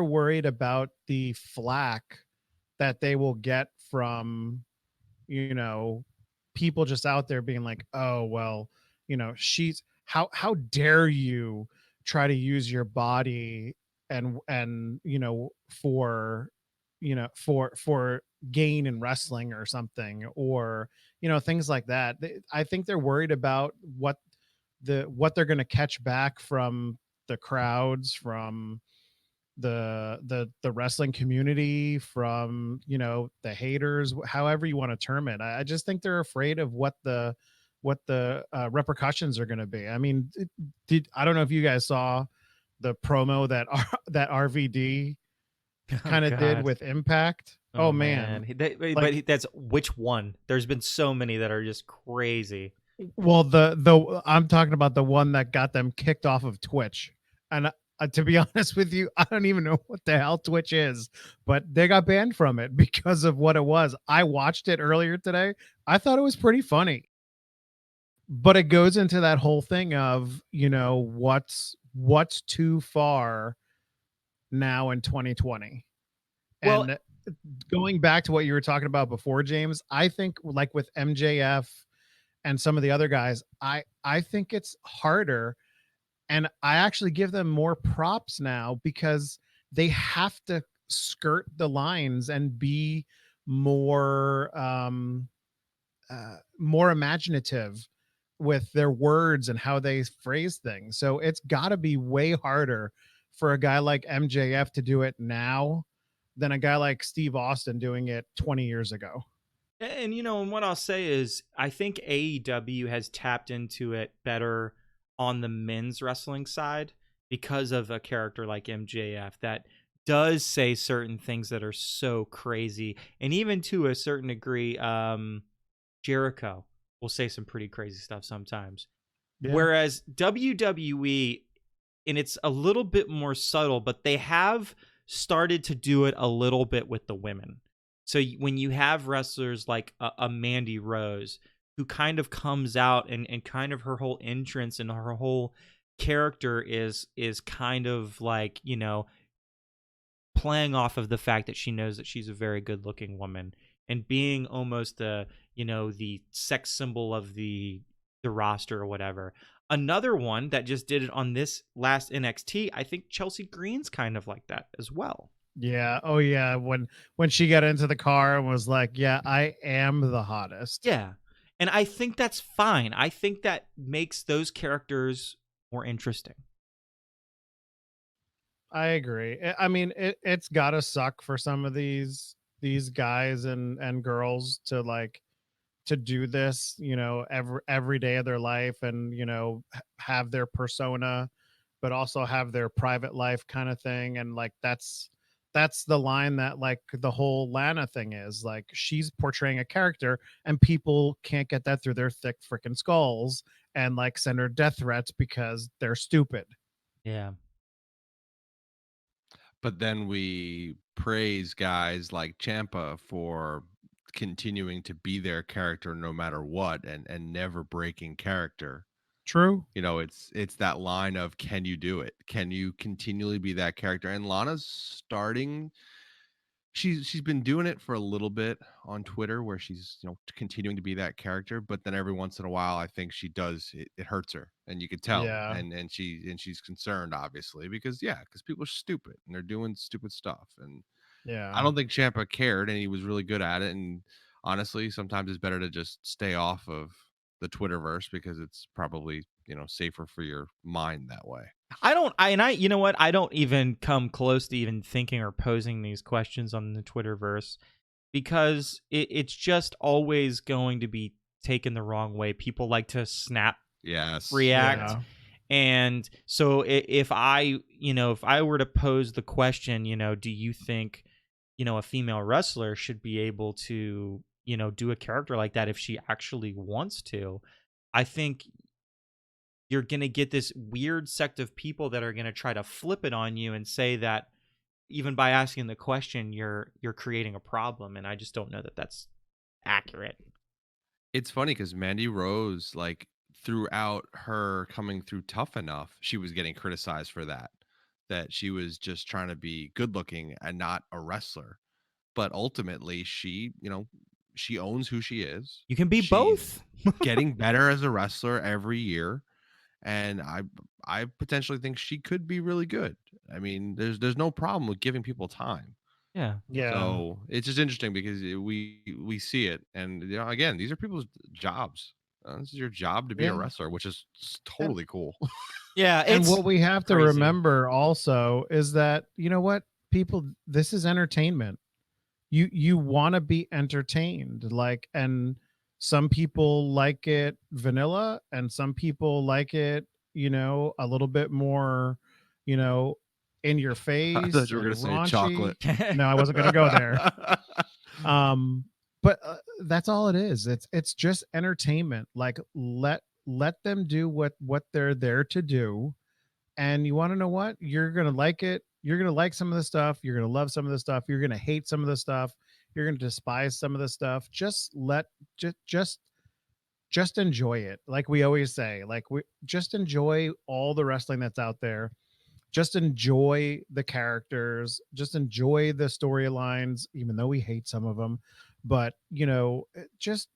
worried about the flack that they will get from people just out there being like, oh well, she's how dare you try to use your body and for for gain in wrestling or something, or things like that. I think they're worried about what they're going to catch back from the crowds, from the wrestling community, from the haters, however you want to term it. I just think they're afraid of what the repercussions are going to be. I mean, I don't know if you guys saw the promo that that RVD kind of did with Impact. Oh man. That's which one? There's been so many that are just crazy. Well, the I'm talking about the one that got them kicked off of Twitch. And to be honest with you, I don't even know what the hell Twitch is, but they got banned from it because of what it was. I watched it earlier today. I thought it was pretty funny. But it goes into that whole thing of, what's too far now in 2020. Well, and going back to what you were talking about before, James, I think like with MJF and some of the other guys, I think it's harder, and I actually give them more props now because they have to skirt the lines and be more more imaginative with their words and how they phrase things. So it's got to be way harder for a guy like MJF to do it now than a guy like Steve Austin doing it 20 years ago. And and what I'll say is I think AEW has tapped into it better on the men's wrestling side because of a character like MJF that does say certain things that are so crazy. And even to a certain degree, Jericho will say some pretty crazy stuff sometimes. Yeah. Whereas WWE, and it's a little bit more subtle, but they have started to do it a little bit with the women. So when you have wrestlers like a Mandy Rose, who kind of comes out and kind of her whole entrance and her whole character is kind of like, playing off of the fact that she knows that she's a very good looking woman and being almost the sex symbol of the roster or whatever. Another one that just did it on this last NXT, I think Chelsea Green's kind of like that as well. Yeah. Oh yeah. When she got into the car and was like, yeah, I am the hottest. Yeah. And I think that's fine. I think that makes those characters more interesting. I agree. I mean, it's gotta suck for some of these guys and girls to do this, every day of their life, and have their persona, but also have their private life kind of thing. And like that's the line that like the whole Lana thing is like, she's portraying a character and people can't get that through their thick freaking skulls and like send her death threats because they're stupid. Yeah. But then we praise guys like Ciampa for continuing to be their character no matter what, and never breaking character. True. You know, it's that line of, can you do it? Can you continually be that character? And Lana's starting. She's been doing it for a little bit on Twitter, where she's, you know, continuing to be that character, but then every once in a while, I think she does it hurts her, and you could tell, Yeah. and she's concerned, obviously, because people are stupid and they're doing stupid stuff, and Yeah. I don't think Ciampa cared, and he was really good at it. And honestly, sometimes it's better to just stay off of the Twitterverse, because it's probably, you know, safer for your mind that way. You know what? I don't even come close to even thinking or posing these questions on the Twitterverse, because it's just always going to be taken the wrong way. People like to snap Yes. react. Yeah. And so if I were to pose the question, do you think, a female wrestler should be able to, do a character like that if she actually wants to? I think you're going to get this weird sect of people that are going to try to flip it on you and say that even by asking the question, you're creating a problem. And I just don't know that that's accurate. It's funny because Mandy Rose, like, throughout her coming through Tough Enough, she was getting criticized for that she was just trying to be good looking and not a wrestler. But ultimately, she, you know, she owns who she is. You can be She's both. getting better as a wrestler every year, and I potentially think she could be really good. I mean, there's no problem with giving people time. Yeah. Yeah. So it's just interesting because we see it, and, you know, again, these are people's jobs. This is your job to be a Yeah. wrestler, which is totally cool. Yeah. And It's what we have to crazy. remember also is that, you know what, people, this is entertainment. You want to be entertained, like, and some people like it vanilla, and some people like it, a little bit more, in your I face thought you were and gonna say raunchy. chocolate. No, I wasn't gonna go there. But that's all it is. It's just entertainment. Like, let them do what they're there to do. And you want to know what? You're going to like it. You're going to like some of the stuff. You're going to love some of the stuff. You're going to hate some of the stuff. You're going to despise some of the stuff. Just enjoy it. Like we always say, like, we just enjoy all the wrestling that's out there. Just enjoy the characters. Just enjoy the storylines, even though we hate some of them. But, just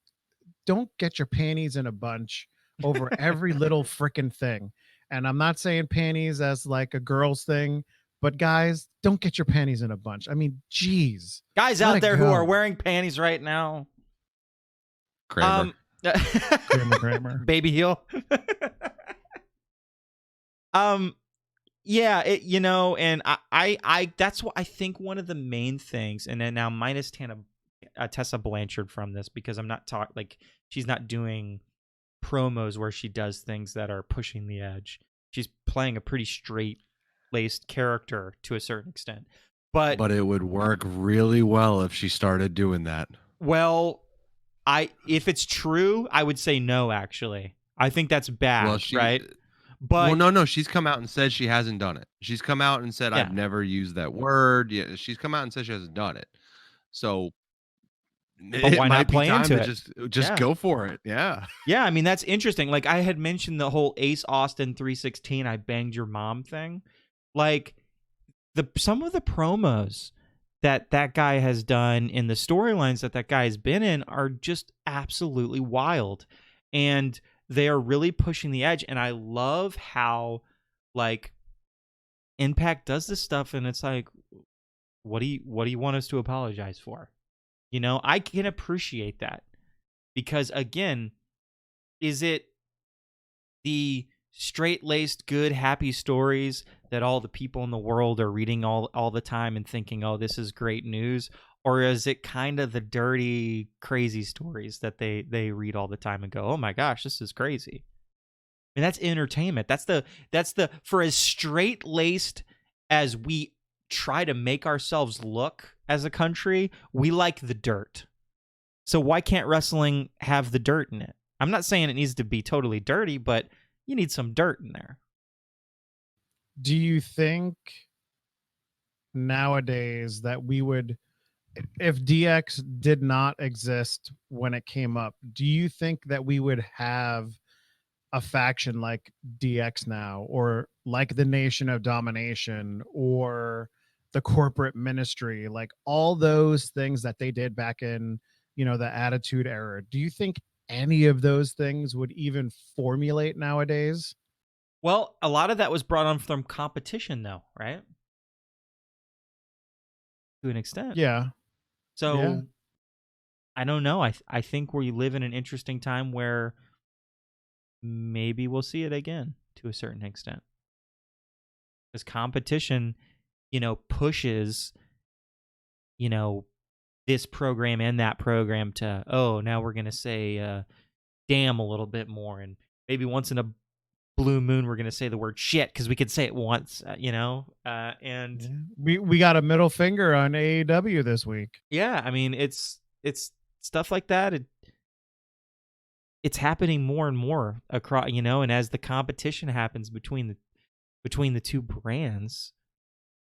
don't get your panties in a bunch over every little freaking thing. And I'm not saying panties as like a girl's thing, but guys, don't get your panties in a bunch. I mean, geez. Guys Let out it there who go. are wearing panties right now. Kramer. Kramer. Baby heel. Yeah, and I that's what I think one of the main things, and then now minus Tessa Blanchard from this, because I'm not she's not doing promos where she does things that are pushing the edge. She's playing a pretty straight laced character to a certain extent. But it would work really well if she started doing that. Well, if it's true, I would say no, actually. I think that's bad, right? But no, she's come out and said she hasn't done it. She's come out and said, I've never used that word. Yeah, she's come out and said she hasn't done it. So but why not play into it? Just go for it. Yeah. Yeah, I mean, that's interesting. Like, I had mentioned the whole Ace Austin 316 I banged your mom thing. Like, some of the promos that guy has done in the storylines that guy has been in are just absolutely wild. And they are really pushing the edge. And I love how, like, Impact does this stuff, and it's like, what do you want us to apologize for? I can appreciate that, because, again, is it the straight-laced, good, happy stories that all the people in the world are reading all the time and thinking, oh, this is great news? Or is it kind of the dirty, crazy stories that they read all the time and go, oh my gosh, this is crazy? And that's entertainment. That's the for as straight-laced as we try to make ourselves look as a country, we like the dirt. So why can't wrestling have the dirt in it? I'm not saying it needs to be totally dirty, but you need some dirt in there. Do you think nowadays that we would, if DX did not exist when it came up, do you think that we would have a faction like DX now, or like the Nation of Domination, or the Corporate Ministry, like all those things that they did back in, the Attitude Era. Do you think any of those things would even formulate nowadays? Well, a lot of that was brought on from competition, though, right? To an extent. Yeah. So Yeah. I don't know. I think we live in an interesting time where maybe we'll see it again to a certain extent. Because competition, pushes, this program and that program to, now we're going to say damn a little bit more. And maybe once in a blue moon, we're going to say the word shit because we could say it once, and we got a middle finger on AEW this week. Yeah, I mean, it's stuff like that. It's happening more and more across, and as the competition happens between the two brands.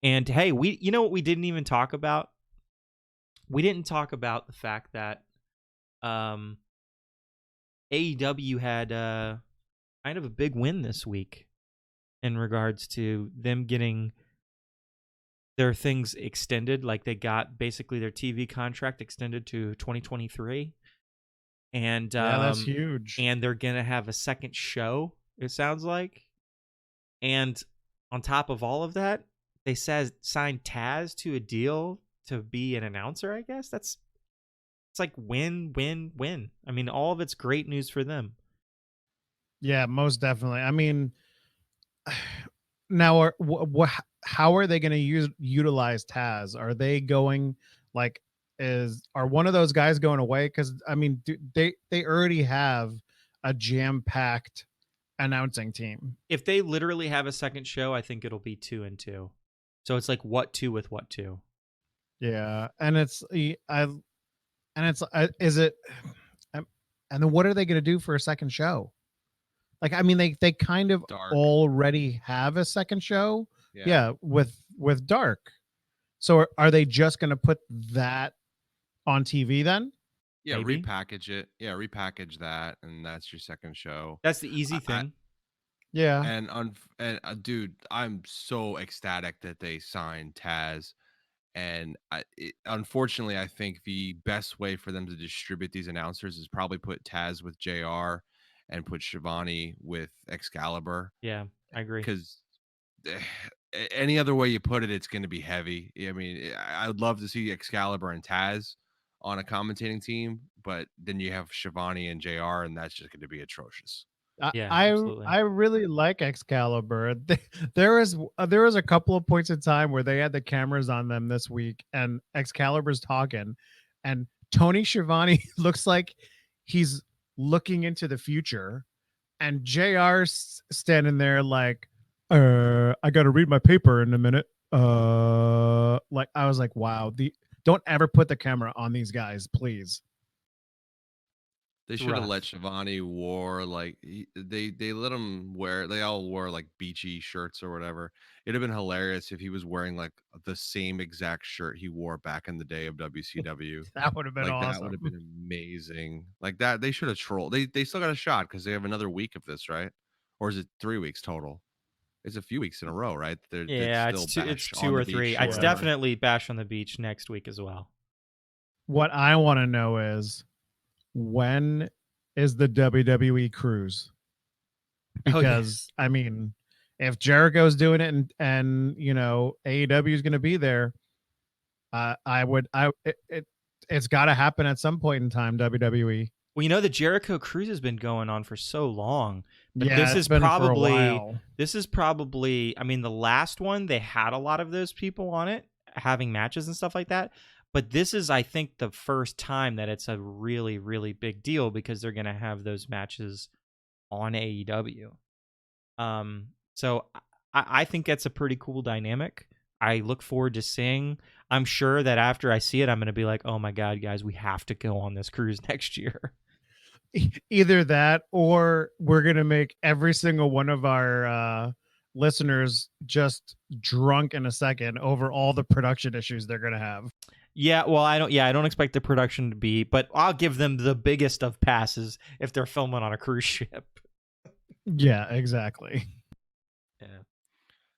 And hey, what we didn't even talk about? We didn't talk about the fact that AEW had kind of a big win this week in regards to them getting their things extended. Like they got basically their TV contract extended to 2023. And yeah, that's huge. And they're going to have a second show, it sounds like. And on top of all of that, they signed Taz to a deal to be an announcer, I guess. It's like win, win, win. I mean, all of it's great news for them. Yeah, most definitely. I mean, now how are they going to utilize Taz? Are they going like are one of those guys going away? Because I mean, they already have a jam-packed announcing team. If they literally have a second show, I think it'll be 2 and 2. So it's like what 2 with what 2. Yeah, and is it and then what are they going to do for a second show? Like, I mean, they kind of Dark. already have a second show. Yeah, with Dark. So are they just going to put that on TV then? Yeah, Maybe. repackage it. Yeah, repackage that, and that's your second show. That's the easy thing. Yeah. And dude, I'm so ecstatic that they signed Taz. And unfortunately, I think the best way for them to distribute these announcers is probably put Taz with JR and put Shivani with Excalibur. Yeah, I agree. Because any other way you put it, it's going to be heavy. I mean, I would love to see Excalibur and Taz on a commentating team, but then you have Shivani and JR, and that's just going to be atrocious. Yeah, I really like Excalibur. There was a couple of points in time where they had the cameras on them this week, and Excalibur's talking, and Tony Schiavone looks like he's looking into the future, and JR's standing there like, I got to read my paper in a minute. Like I was like, wow, don't ever put the camera on these guys, please. They should have let Shivani they let him wear. They all wore like beachy shirts or whatever. It'd have been hilarious if he was wearing like the same exact shirt he wore back in the day of WCW. That would have been awesome. That would have been amazing. Like that, they should have trolled. They still got a shot because they have another week of this, right? Or is it 3 weeks total? It's a few weeks in a row, right? It's 2 or 3. It's definitely Bash on the Beach next week as well. What I want to know is, when is the WWE cruise? Because I mean, if Jericho's doing it and AEW is going to be there, it's got to happen at some point in time. WWE. Well, the Jericho cruise has been going on for so long, but yeah, this is probably. I mean, the last one they had a lot of those people on it having matches and stuff like that. But this is, I think, the first time that it's a really, really big deal because they're going to have those matches on AEW. So I think that's a pretty cool dynamic. I look forward to seeing. I'm sure that after I see it, I'm going to be like, oh my God, guys, we have to go on this cruise next year. Either that, or we're going to make every single one of our listeners just drunk in a second over all the production issues they're going to have. Yeah, well, I don't expect the production to be, but I'll give them the biggest of passes if they're filming on a cruise ship. Yeah, exactly. Yeah.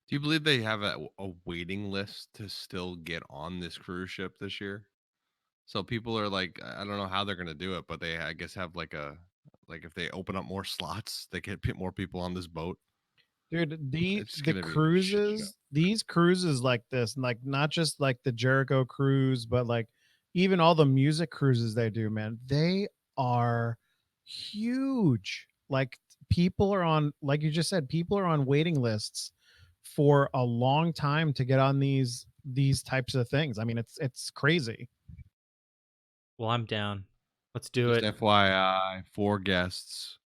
Do you believe they have a waiting list to still get on this cruise ship this year? So people are like, I don't know how they're gonna do it, but they I guess have like if they open up more slots, they can put more people on this boat. Dude, It's the gonna be a shit show. these cruises like this, like not just like the Jericho cruise, but like even all the music cruises they do, man, they are huge. Like people are on, like you just said, people are on waiting lists for a long time to get on these types of things. I mean, it's crazy. Well, I'm down. Let's do Just it. FYI, 4 guests,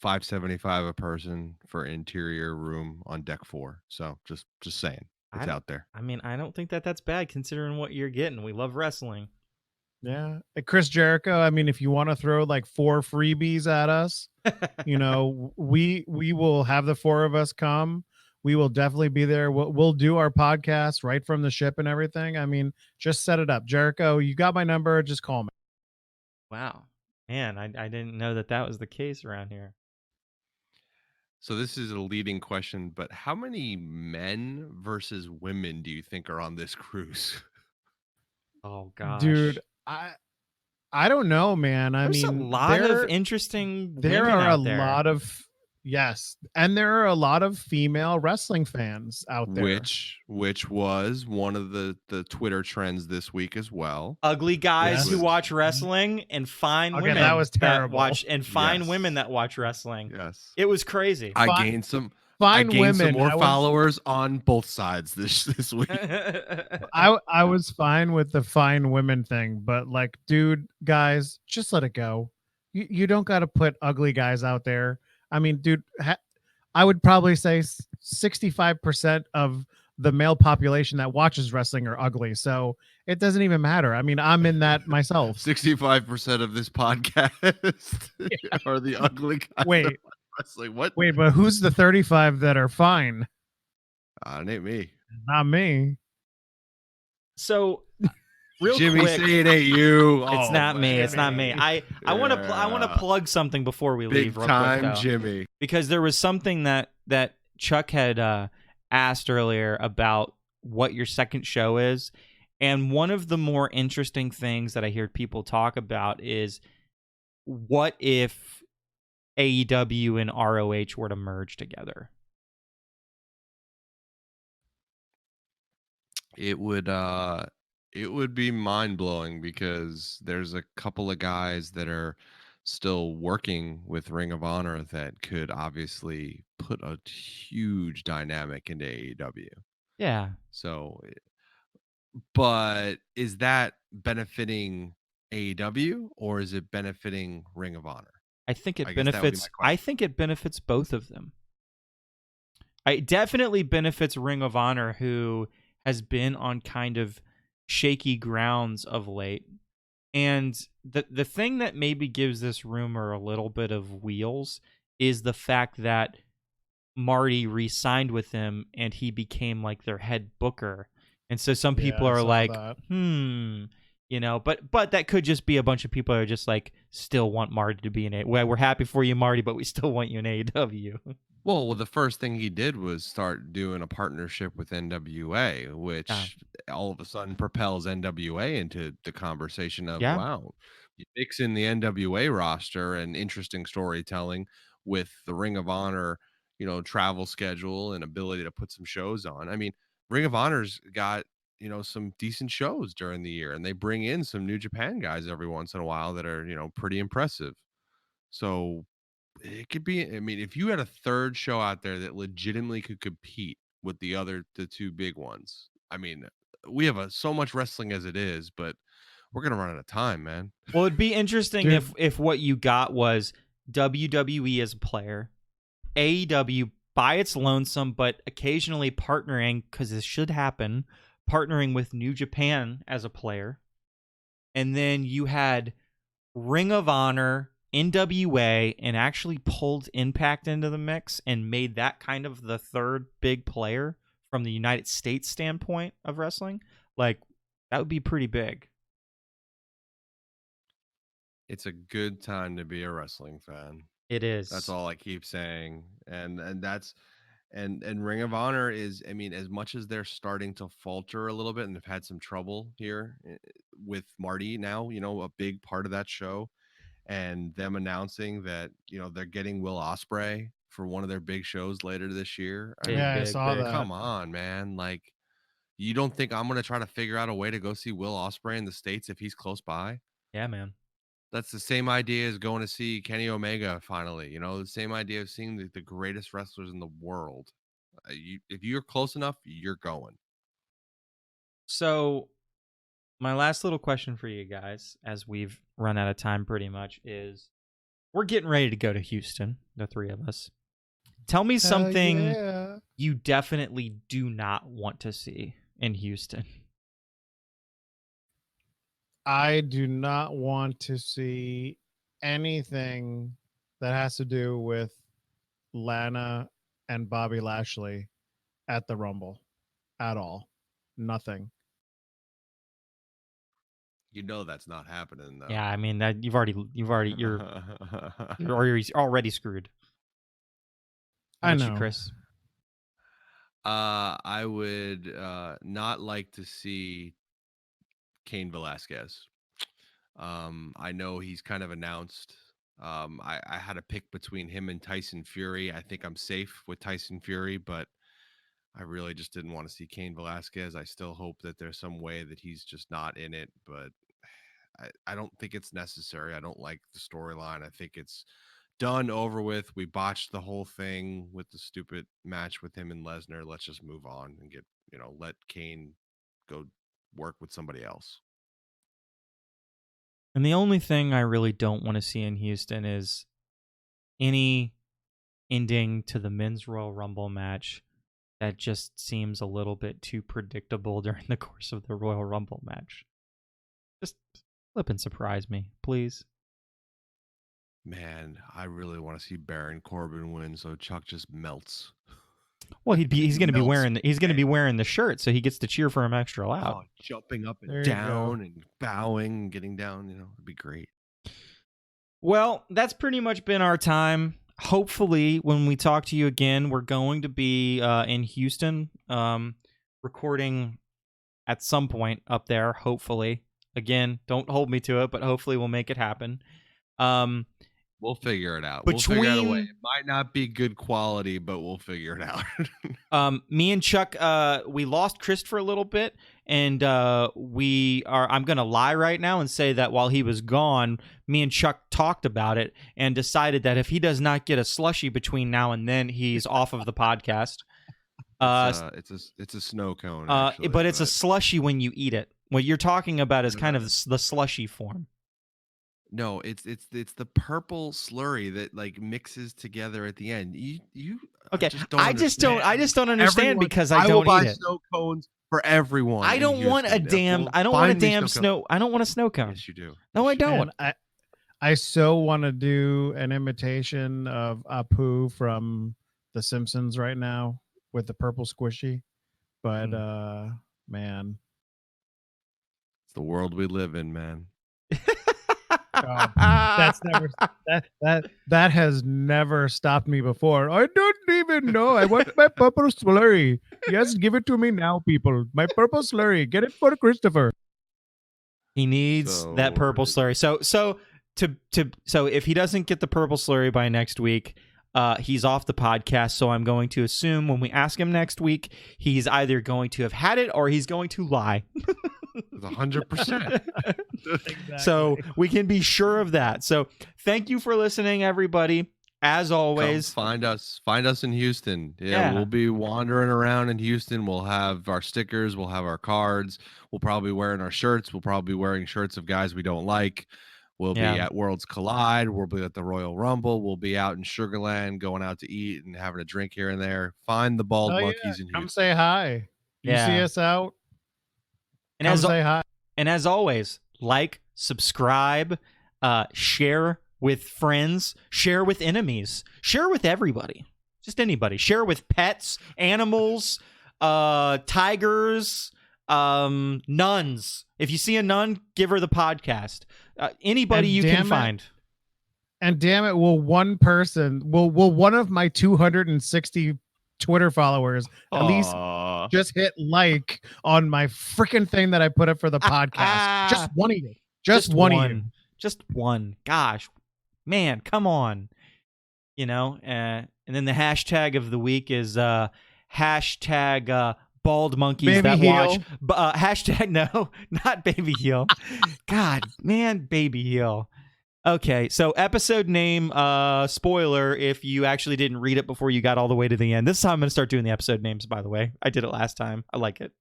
575 a person for interior room on deck 4. So just saying, I it's don't- out there. I mean, I don't think that that's bad considering what you're getting. We love wrestling. Yeah. Chris Jericho, I mean, if you want to throw like 4 freebies at us, you know, we will have the 4 of us come. We will definitely be there. We'll do our podcast right from the ship and everything. I mean, just set it up. Jericho, you got my number, just call me. Wow. Man, I didn't know that that was the case around here. So this is a leading question, but how many men versus women do you think are on this cruise? Oh gosh. Dude, I don't know, man. I There's a mean, lot of interesting there women are a out there. lot of, yes, and there are a lot of female wrestling fans out there. Which was one of the Twitter trends this week as well. Ugly guys Yes. who watch wrestling and fine Okay, women that was terrible. watch and fine Yes. women that watch wrestling. Yes. It was crazy. I Fine- gained some Fine some women. more I was- followers on both sides this week. I was fine with the fine women thing, but like, dude, guys, just let it go. You don't got to put ugly guys out there. I mean, dude, I would probably say 65% of the male population that watches wrestling are ugly, so it doesn't even matter. I mean, I'm in that myself. 65% of this podcast are the ugly guys. Wait, Wrestling. What? wait, but who's the 35 that are fine? It ain't me. Not me. So, real Jimmy, quick, say it ain't you. it's Oh, not me. man. It's not me. I want to Yeah. plug something before we Big leave. Real time, quick, though. Jimmy. Because there was something that Chuck had asked earlier about what your second show is, and one of the more interesting things that I hear people talk about is what if AEW and ROH were to merge together? It would be mind-blowing because there's a couple of guys that are still working with Ring of Honor that could obviously put a huge dynamic into AEW. Yeah. So, but is that benefiting AEW or is it benefiting Ring of Honor? I think it I guess that would be benefits. my question. I think it benefits both of them. It definitely benefits Ring of Honor, who has been on kind of shaky grounds of late. And the thing that maybe gives this rumor a little bit of wheels is the fact that Marty re-signed with them and he became like their head booker. And so some people Yeah, I are saw like, that. you know, but that could just be a bunch of people who are just like still want Marty to be in it. Well, we're happy for you, Marty, but we still want you in AEW. Well, the first thing he did was start doing a partnership with NWA, which all of a sudden propels NWA into the conversation of, Yeah. wow, you mix in the NWA roster and interesting storytelling with the Ring of Honor, travel schedule and ability to put some shows on. I mean, Ring of Honor's got, some decent shows during the year, and they bring in some New Japan guys every once in a while that are, pretty impressive. So it could be, I mean, if you had a third show out there that legitimately could compete with the two big ones, I mean, we have so much wrestling as it is, but we're gonna run out of time, man. Well, it'd be interesting Dude. if what you got was WWE as a player, AEW by its lonesome, but occasionally partnering, because this should happen, partnering with New Japan as a player. And then you had Ring of Honor, NWA, and actually pulled Impact into the mix and made that kind of the third big player from the United States standpoint of wrestling. Like, that would be pretty big. It's a good time to be a wrestling fan. It is. That's all I keep saying. And that's and Ring of Honor is, I mean, as much as they're starting to falter a little bit and have had some trouble here with Marty now, a big part of that show, and them announcing that, they're getting Will Ospreay for one of their big shows later this year. I Big, mean, Yeah, I big, saw big. that. come on, man. Like, you don't think I'm going to try to figure out a way to go see Will Ospreay in the States if he's close by? Yeah, man. That's the same idea as going to see Kenny Omega finally. The same idea of seeing the greatest wrestlers in the world. If you're close enough, you're going. So, my last little question for you guys, as we've run out of time pretty much, is we're getting ready to go to Houston, the three of us. Tell me something Yeah. you definitely do not want to see in Houston. I do not want to see anything that has to do with Lana and Bobby Lashley at the Rumble at all. Nothing. That's not happening though. Yeah, I mean that you're already screwed. How I about know. you, Chris? I would not like to see Cain Velasquez. I know he's kind of announced. I had a pick between him and Tyson Fury. I think I'm safe with Tyson Fury, but I really just didn't want to see Cain Velasquez. I still hope that there's some way that he's just not in it, but I don't think it's necessary. I don't like the storyline. I think it's done, over with. We botched the whole thing with the stupid match with him and Lesnar. Let's just move on and let Cain go work with somebody else. And the only thing I really don't want to see in Houston is any ending to the men's Royal Rumble match that just seems a little bit too predictable during the course of the Royal Rumble match. Just flip and surprise me, please. Man, I really want to see Baron Corbin win, so Chuck just melts. Well, he's going to be Melts. wearing the shirt, so he gets to cheer for him extra loud. Oh, jumping up There and you down and bowing and getting down, it'd be great. Well, that's pretty much been our time. Hopefully, when we talk to you again, we're going to be in Houston, recording at some point up there, hopefully. Again, don't hold me to it, but hopefully we'll make it happen. We'll figure it out. We'll figure out a way. It might not be good quality, but we'll figure it out. Me and Chuck, we lost Chris for a little bit, and I'm going to lie right now and say that while he was gone, me and Chuck talked about it and decided that if he does not get a slushie between now and then, he's off of the podcast. It's a snow cone, actually, but it's a slushie when you eat it. What you're talking about is kind of the slushy form. No, it's the purple slurry that like mixes together at the end. You okay? I just don't understand everyone, because I don't will buy eat it. Snow cones for everyone. I don't want a damn. I don't want a damn snow. I don't want a snow cone. Yes, you do. No, I don't. Man, I so want to do an imitation of Apu from The Simpsons right now with the purple squishy, but man, it's the world we live in, man. That's never that has never stopped me before. I don't even know. I want my purple slurry. Yes, give it to me now, people. My purple slurry. Get it for Christopher. He needs that purple slurry. So if he doesn't get the purple slurry by next week, he's off the podcast. So I'm going to assume when we ask him next week, he's either going to have had it or he's going to lie. 100%. Exactly. So we can be sure of that. So thank you for listening, everybody. As always, find us in Houston. Yeah, we'll be wandering around in Houston. We'll have our stickers, we'll have our cards, we'll probably be wearing our shirts, we'll probably be wearing shirts of guys we don't like. We'll be at Worlds Collide, we'll be at the Royal Rumble, we'll be out in Sugarland going out to eat and having a drink here and there. Find the bald monkeys in Houston. Come say hi. You see us out? And say hi. And as always, like, subscribe, share with friends, share with enemies, share with everybody, just anybody. Share with pets, animals, tigers, nuns. If you see a nun, give her the podcast. Anybody you can find. And damn it, will one of my 260 Twitter followers at least Aw. just hit like on my freaking thing that I put up for the podcast? Just one of you. Just one of you. Just one. Gosh, man, come on. And then the hashtag of the week is hashtag bald monkeys Baby that heel. watch. Hashtag no, not baby heel. God, man, baby heel. Okay, so episode name, spoiler, if you actually didn't read it before you got all the way to the end. This time I'm going to start doing the episode names, by the way. I did it last time. I like it.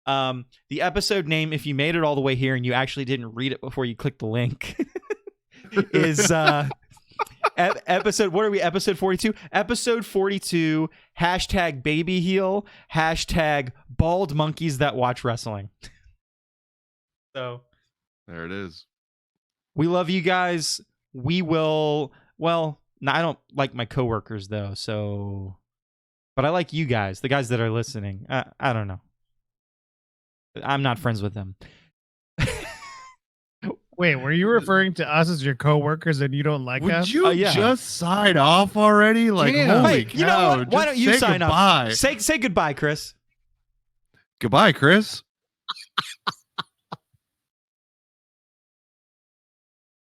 The episode name, if you made it all the way here and you actually didn't read it before you clicked the link, is episode, what are we, episode 42? Episode 42, hashtag baby heel, hashtag bald monkeys that watch wrestling. So There it is. we love you guys. We will, well, no, I don't like my coworkers though, so, but I like you guys, the guys that are listening. I don't know. I'm not friends with them. Wait, were you referring to us as your coworkers and you don't like Would us? you yeah. just sign off already? Like, Yeah. holy Wait, cow. you know what? Why just don't you say sign goodbye. up? Say goodbye, Chris. Goodbye, Chris.